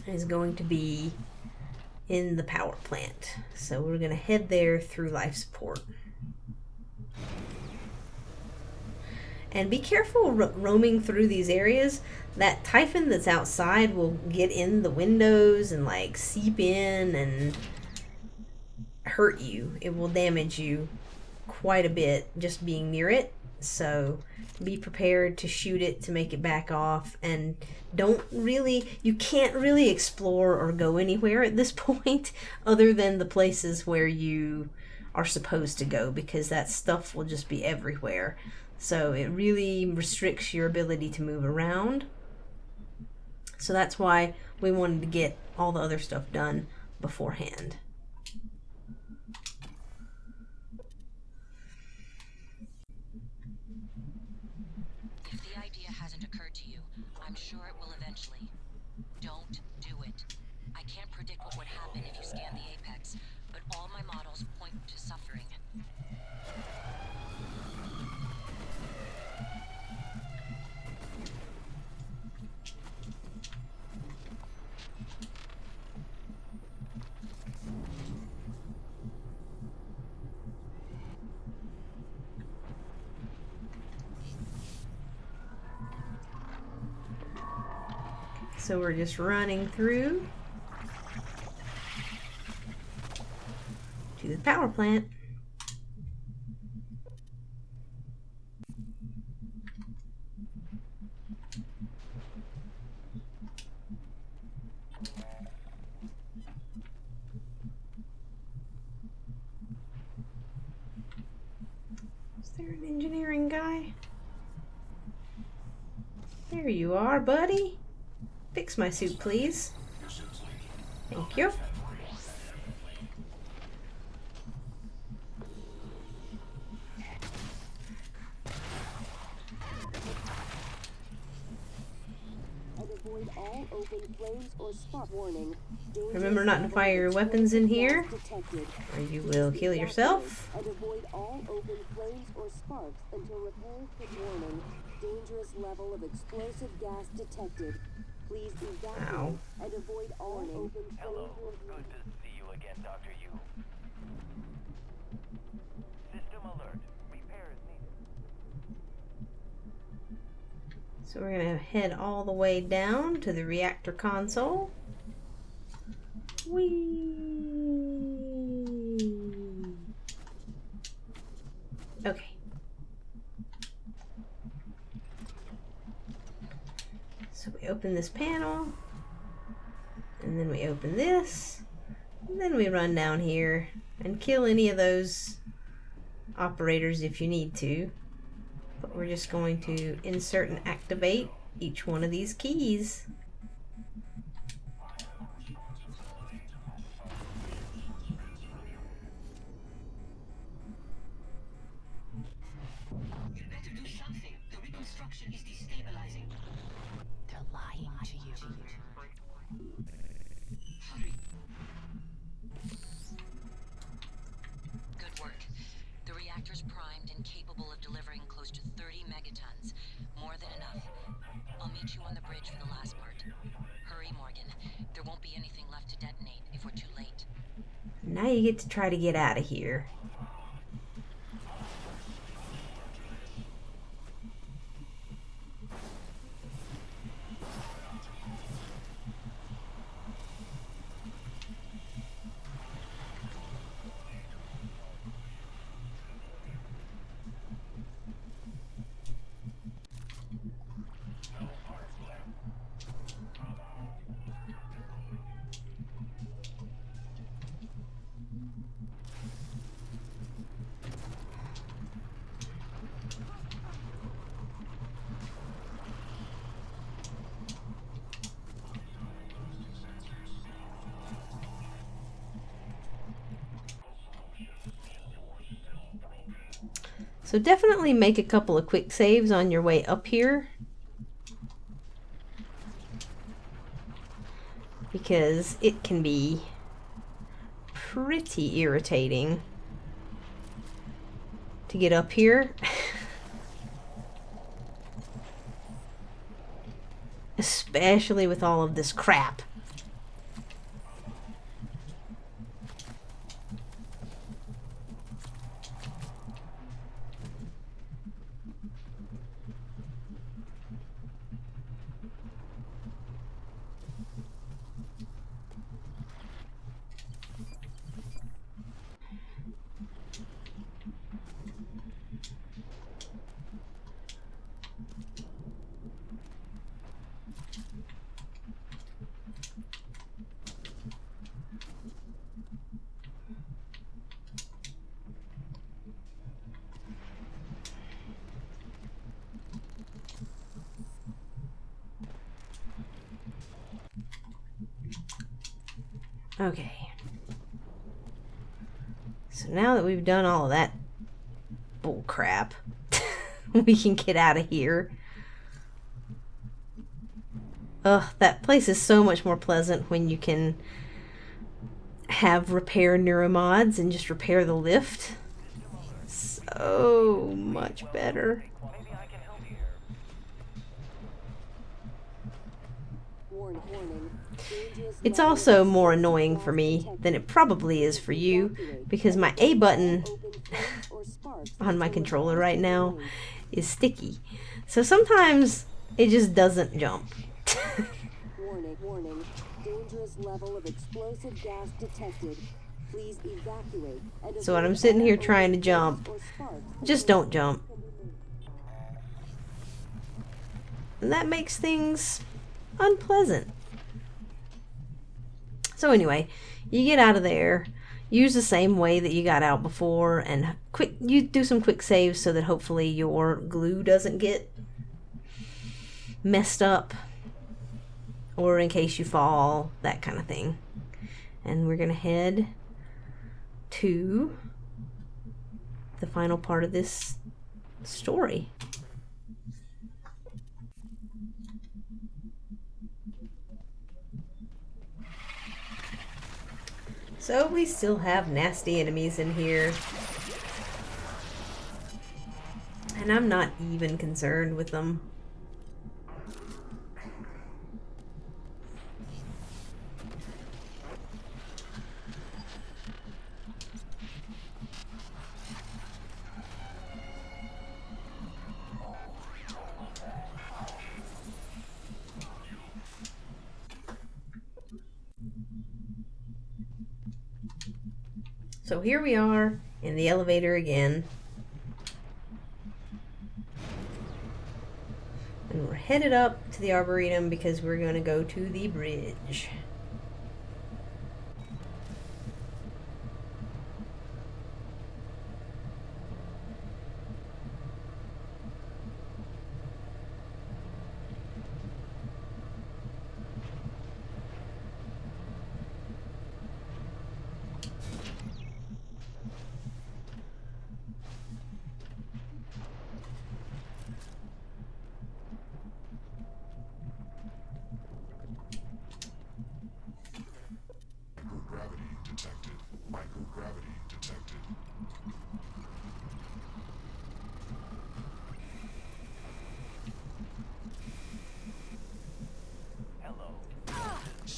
is going to be in the power plant. So we're going to head there through life support. And be careful roaming through these areas. That Typhon that's outside will get in the windows and like seep in and hurt you. It will damage you quite a bit just being near it. So be prepared to shoot it to make it back off, and you can't really explore or go anywhere at this point other than the places where you are supposed to go, because that stuff will just be everywhere. So it really restricts your ability to move around. So that's why we wanted to get all the other stuff done beforehand. If the idea hasn't occurred to you, I'm sure it will eventually. Don't do it. I can't predict what would happen if you scan the apex, but all my models point to suffering. So we're just running through to the power plant. There you are, buddy. Fix my suit, please. Thank you. Avoid all open flames or spark. Warning. Remember not to fire your weapons in here, or you will kill yourself. And avoid all open flames or sparks until repairs put warning. Dangerous level of explosive gas detected. Please evacuate. Ow. And avoid all open flames. Hello. Good to see you again, Dr. Yu. System alert. Repairs needed. So we're going to head all the way down to the reactor console. Whee! Okay. So we open this panel, and then we open this, and then we run down here and kill any of those operators if you need to. But we're just going to insert and activate each one of these keys. You better do something. The reconstruction is destabilizing. They're lying to you. Hurry. Good work. The reactor's primed and capable of delivering close to 30 megatons. More than enough. I'll meet you on the bridge for the last part. Hurry, Morgan. There won't be anything left to detonate if we're too late. Now you get to try to get out of here. So definitely make a couple of quick saves on your way up here, because it can be pretty irritating to get up here. Especially with all of this crap. Okay. So now that we've done all of that bull crap, we can get out of here. Ugh, that place is so much more pleasant when you can have repair neuromods and just repair the lift. So much better. It's also more annoying for me than it probably is for you, because my A button on my controller right now is sticky. So sometimes it just doesn't jump. Warning. Dangerous level of explosive gas detected. Please evacuate. So when I'm sitting here trying to jump, just don't jump. And that makes things unpleasant. So anyway, you get out of there, use the same way that you got out before, and you do some quick saves so that hopefully your glue doesn't get messed up, or in case you fall, that kind of thing. And we're gonna head to the final part of this story. So we still have nasty enemies in here. And I'm not even concerned with them. So here we are in the elevator again. And we're headed up to the Arboretum because we're going to go to the bridge.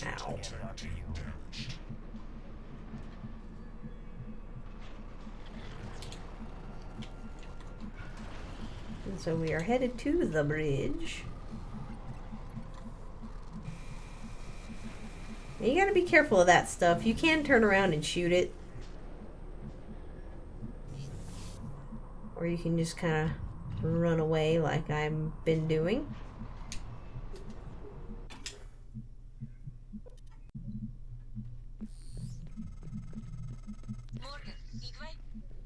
Ow. And so we are headed to the bridge. And you gotta be careful of that stuff. You can turn around and shoot it. Or you can just kind of run away like I've been doing.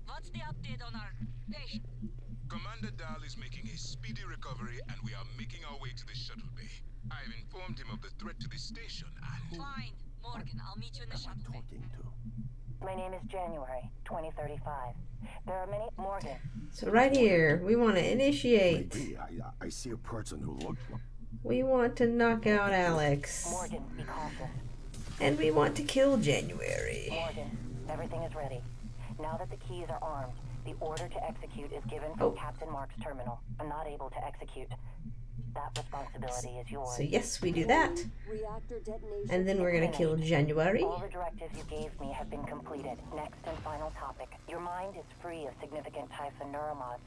What's the update on our patient? Commander Dahl is making a speedy recovery, and we are making our way to the shuttle bay. I've informed him of the threat to the station, and... Fine, Morgan, I'll meet you in the shuttle bay. My name is January, 2035. There are many... Morgan. So right here, we want to initiate. Maybe I see a person who looks... We want to knock out Alex. Morgan, be cautious. And we want to kill January. Morgan, everything is ready. Now that the keys are armed, the order to execute is given from Captain Mark's terminal. I'm not able to execute. That responsibility is yours. So yes, we do that. And then we're gonna kill January. All the directives you gave me have been completed. Next and final topic. Your mind is free of significant Typhon neuromods.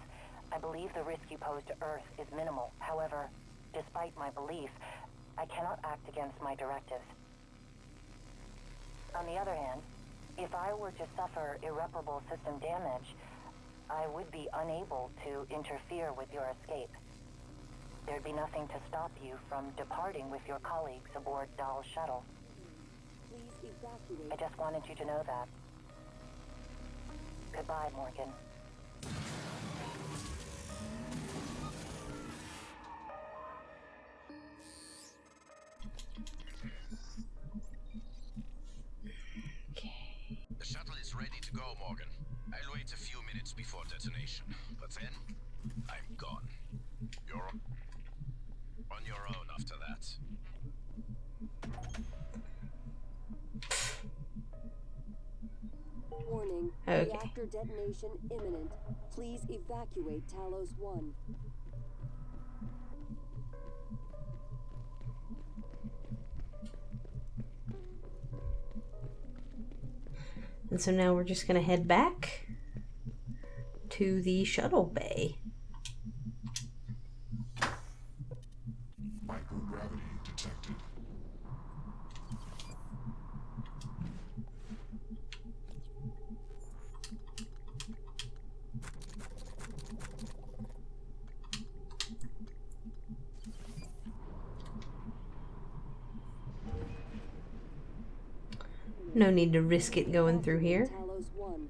I believe the risk you pose to Earth is minimal. However, despite my belief, I cannot act against my directives. On the other hand, if I were to suffer irreparable system damage, I would be unable to interfere with your escape. There'd be nothing to stop you from departing with your colleagues aboard Dahl's shuttle. Please evacuate. I just wanted you to know that. Goodbye, Morgan. The shuttle is ready to go, Morgan. I'll wait a few minutes before detonation, but then I'm gone. You're on your own after that. Warning. Okay. Reactor detonation imminent. Please evacuate Talos 1. And so now we're just gonna head back to the shuttle bay. Microgravity detected. No need to risk it going through here. Talos 1.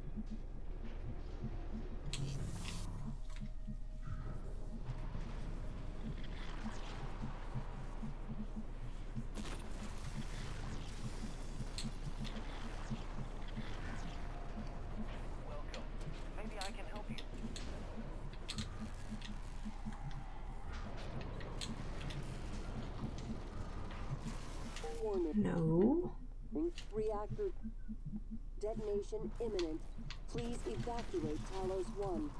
reactor detonation imminent. Please evacuate Talos 1.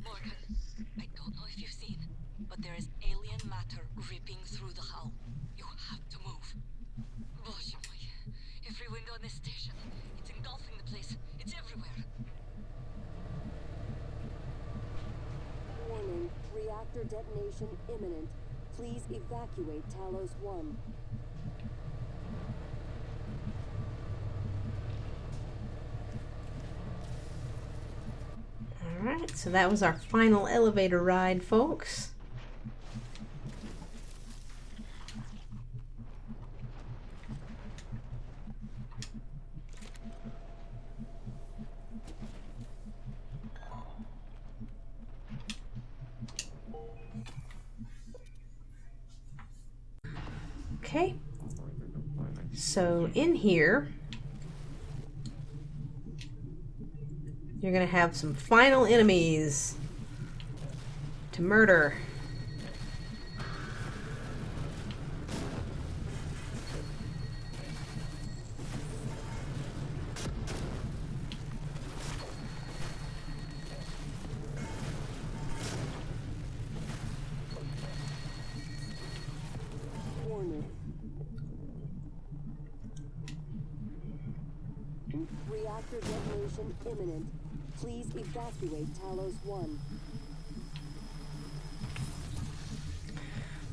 Morgan, I don't know if you've seen, but there is alien matter ripping through the hull. You have to move. Боже мой. Every window in this station. It's engulfing the place. It's everywhere. Warning, reactor detonation imminent. Please evacuate Talos 1. Alright, so that was our final elevator ride, folks. Okay, so in here, you're going to have some final enemies to murder. Warning. Reactor detonation imminent. Please evacuate Talos 1.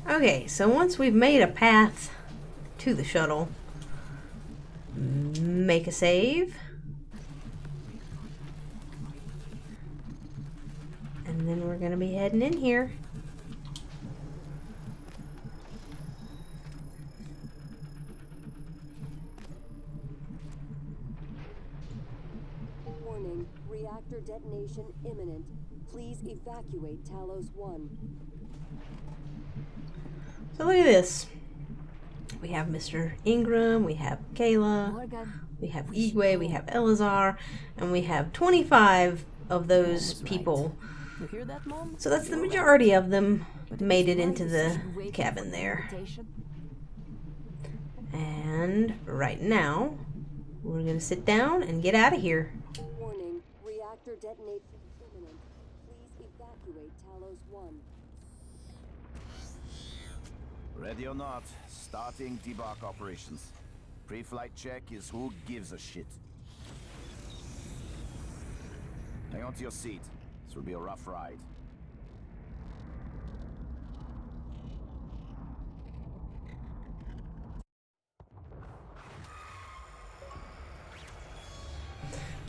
Okay, so once we've made a path to the shuttle, make a save. And then we're going to be heading in here. Warning, reactor detonation imminent. Please evacuate Talos 1. So look at this. We have Mr. Ingram, we have Kayla, Morgan. we have Igwe, we have Elazar, and we have 25 of those people. You hear that, Mom? So that's the majority of them made it into the cabin there. And right now, we're going to sit down and get out of here. Warning, reactor detonation imminent. Please evacuate Talos 1. Ready or not, starting debark operations. Pre-flight check is who gives a shit. Hang on to your seat. This will be a rough ride.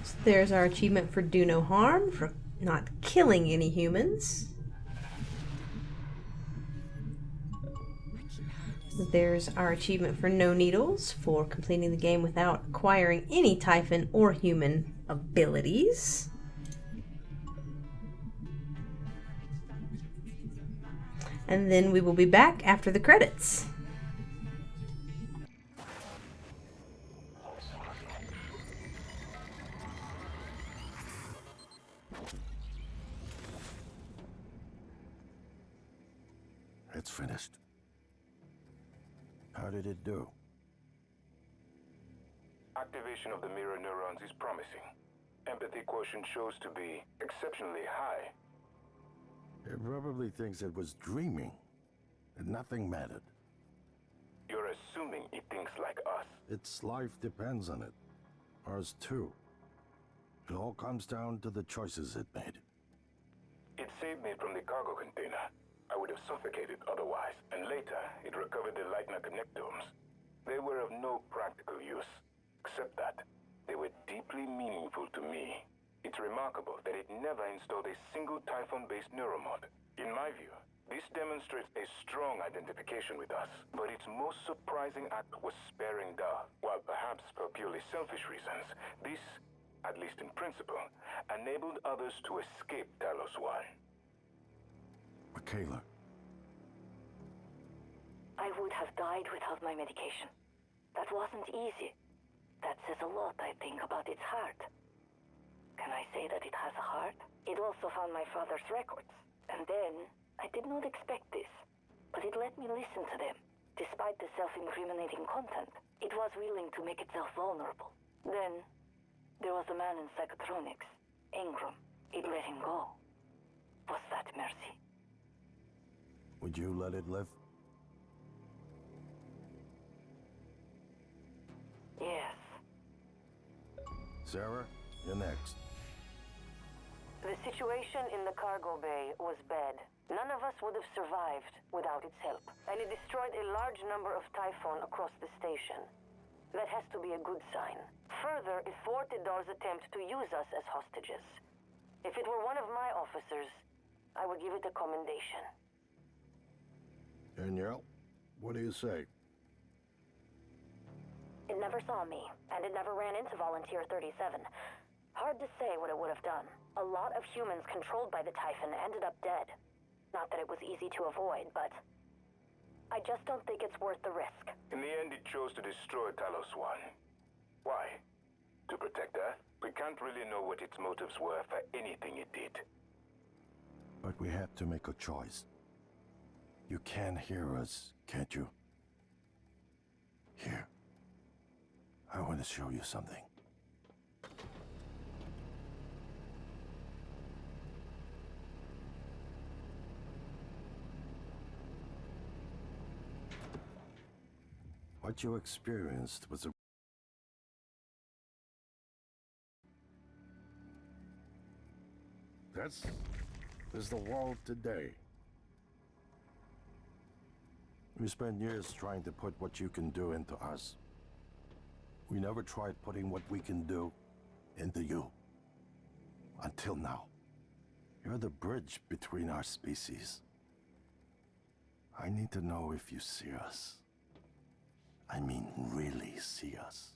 So there's our achievement for do no harm, for not killing any humans. There's our achievement for no needles, for completing the game without acquiring any Typhon or human abilities. And then we will be back after the credits. It's finished. How did it do? Activation of the mirror neurons is promising. Empathy quotient shows to be exceptionally high. It probably thinks it was dreaming, and nothing mattered. You're assuming it thinks like us. Its life depends on it. Ours too. It all comes down to the choices it made. It saved me from the cargo container. I would have suffocated otherwise, and later it recovered the Leitner connectomes. They were of no practical use, except that they were deeply meaningful to me. It's remarkable that it never installed a single Typhon-based neuromod. In my view, this demonstrates a strong identification with us, but its most surprising act was sparing Dahl. While perhaps for purely selfish reasons, this, at least in principle, enabled others to escape Talos 1. Michaela. I would have died without my medication. That wasn't easy. That says a lot, I think, about its heart. Can I say that it has a heart? It also found my father's records. And then, I did not expect this, but it let me listen to them. Despite the self-incriminating content, it was willing to make itself vulnerable. Then, there was a man in psychotronics, Ingram. It let him go. Was that mercy? Would you let it live? Yes. Sarah, you're next. The situation in the cargo bay was bad. None of us would have survived without its help, and it destroyed a large number of Typhon across the station. That has to be a good sign. Further, it thwarted Dahl's attempt to use us as hostages. If it were one of my officers, I would give it a commendation. Danielle, what do you say? It never saw me, and it never ran into Volunteer 37. Hard to say what it would have done. A lot of humans controlled by the Typhon ended up dead. Not that it was easy to avoid, but I just don't think it's worth the risk. In the end, it chose to destroy Talos 1. Why? To protect Earth? We can't really know what its motives were for anything it did. But we had to make a choice. You can hear us, can't you? Here. I want to show you something. What you experienced was a... This is the world today. We spent years trying to put what you can do into us. We never tried putting what we can do into you. Until now. You're the bridge between our species. I need to know if you see us. I mean, really see us.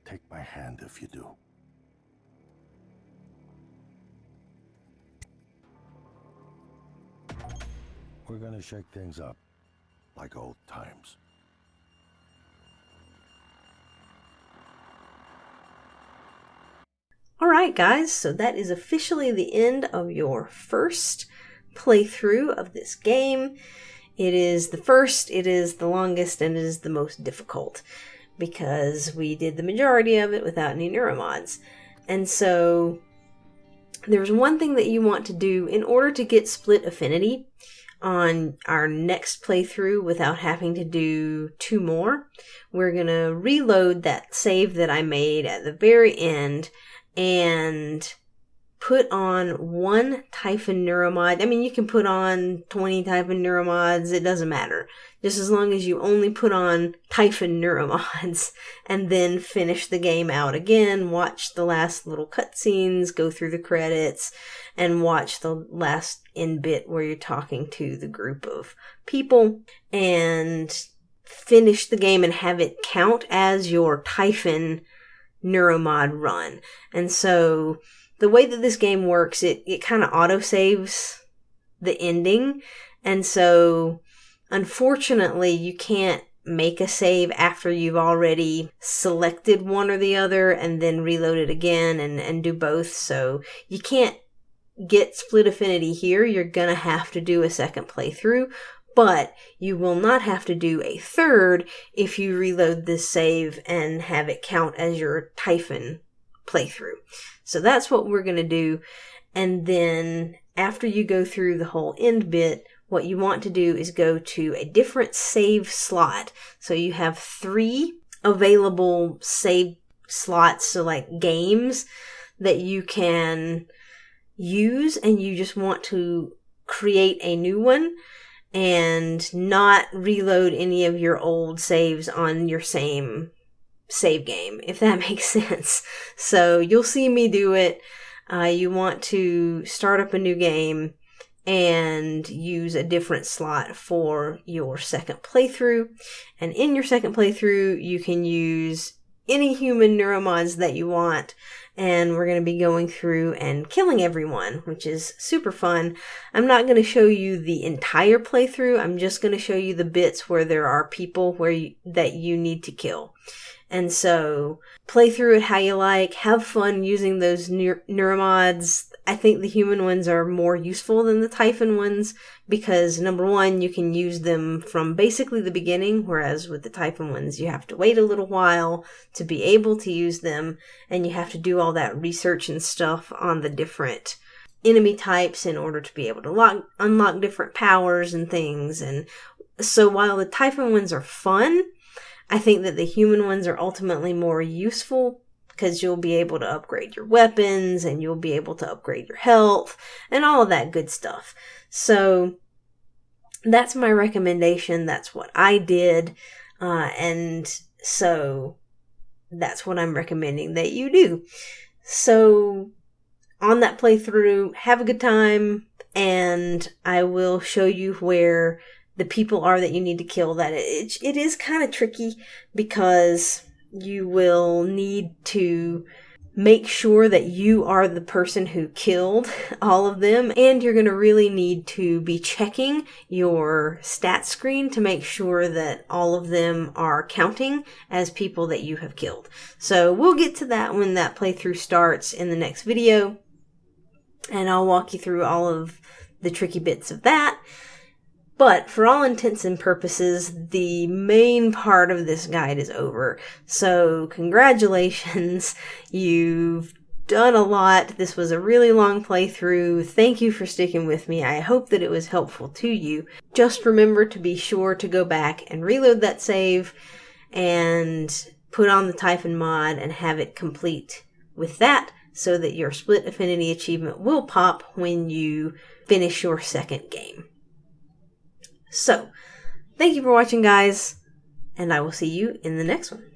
Take my hand if you do. We're gonna shake things up, like old times. Alright guys, so that is officially the end of your first playthrough of this game. It is the first, it is the longest, and it is the most difficult because we did the majority of it without any neuromods. And so there's one thing that you want to do in order to get Split Affinity on our next playthrough without having to do 2 more. We're going to reload that save that I made at the very end and put on 1 Typhon neuromod. I mean, you can put on 20 Typhon neuromods, it doesn't matter. Just as long as you only put on Typhon neuromods and then finish the game out again, watch the last little cutscenes, go through the credits, and watch the last end bit where you're talking to the group of people, and finish the game and have it count as your Typhon neuromod run. And so the way that this game works, it kind of auto-saves the ending. And so, unfortunately, you can't make a save after you've already selected one or the other and then reload it again and do both. So, you can't get Split Affinity here. You're gonna have to do a second playthrough. But you will not have to do a third if you reload this save and have it count as your Typhon playthrough. So that's what we're going to do. And then after you go through the whole end bit, what you want to do is go to a different save slot. So you have 3 available save slots, so like games that you can use, and you just want to create a new one and not reload any of your old saves on your same save game, if that makes sense. So you'll see me do it. You want to start up a new game and use a different slot for your second playthrough. And in your second playthrough, you can use any human neuromods that you want. And we're going to be going through and killing everyone, which is super fun. I'm not going to show you the entire playthrough. I'm just going to show you the bits where there are people that you need to kill. And so play through it how you like, have fun using those neuromods. I think the human ones are more useful than the Typhon ones because, number one, you can use them from basically the beginning, whereas with the Typhon ones, you have to wait a little while to be able to use them, and you have to do all that research and stuff on the different enemy types in order to be able to unlock different powers and things. And so while the Typhon ones are fun, I think that the human ones are ultimately more useful because you'll be able to upgrade your weapons and you'll be able to upgrade your health and all of that good stuff. So that's my recommendation. That's what I did. And so that's what I'm recommending that you do. So on that playthrough, have a good time, and I will show you where the people are that you need to kill. That it is kind of tricky because you will need to make sure that you are the person who killed all of them, and you're going to really need to be checking your stat screen to make sure that all of them are counting as people that you have killed. So we'll get to that when that playthrough starts in the next video, and I'll walk you through all of the tricky bits of that. But for all intents and purposes, the main part of this guide is over. So congratulations, you've done a lot. This was a really long playthrough. Thank you for sticking with me. I hope that it was helpful to you. Just remember to be sure to go back and reload that save and put on the Typhon mod and have it complete with that so that your Split Affinity achievement will pop when you finish your second game. So, thank you for watching, guys, and I will see you in the next one.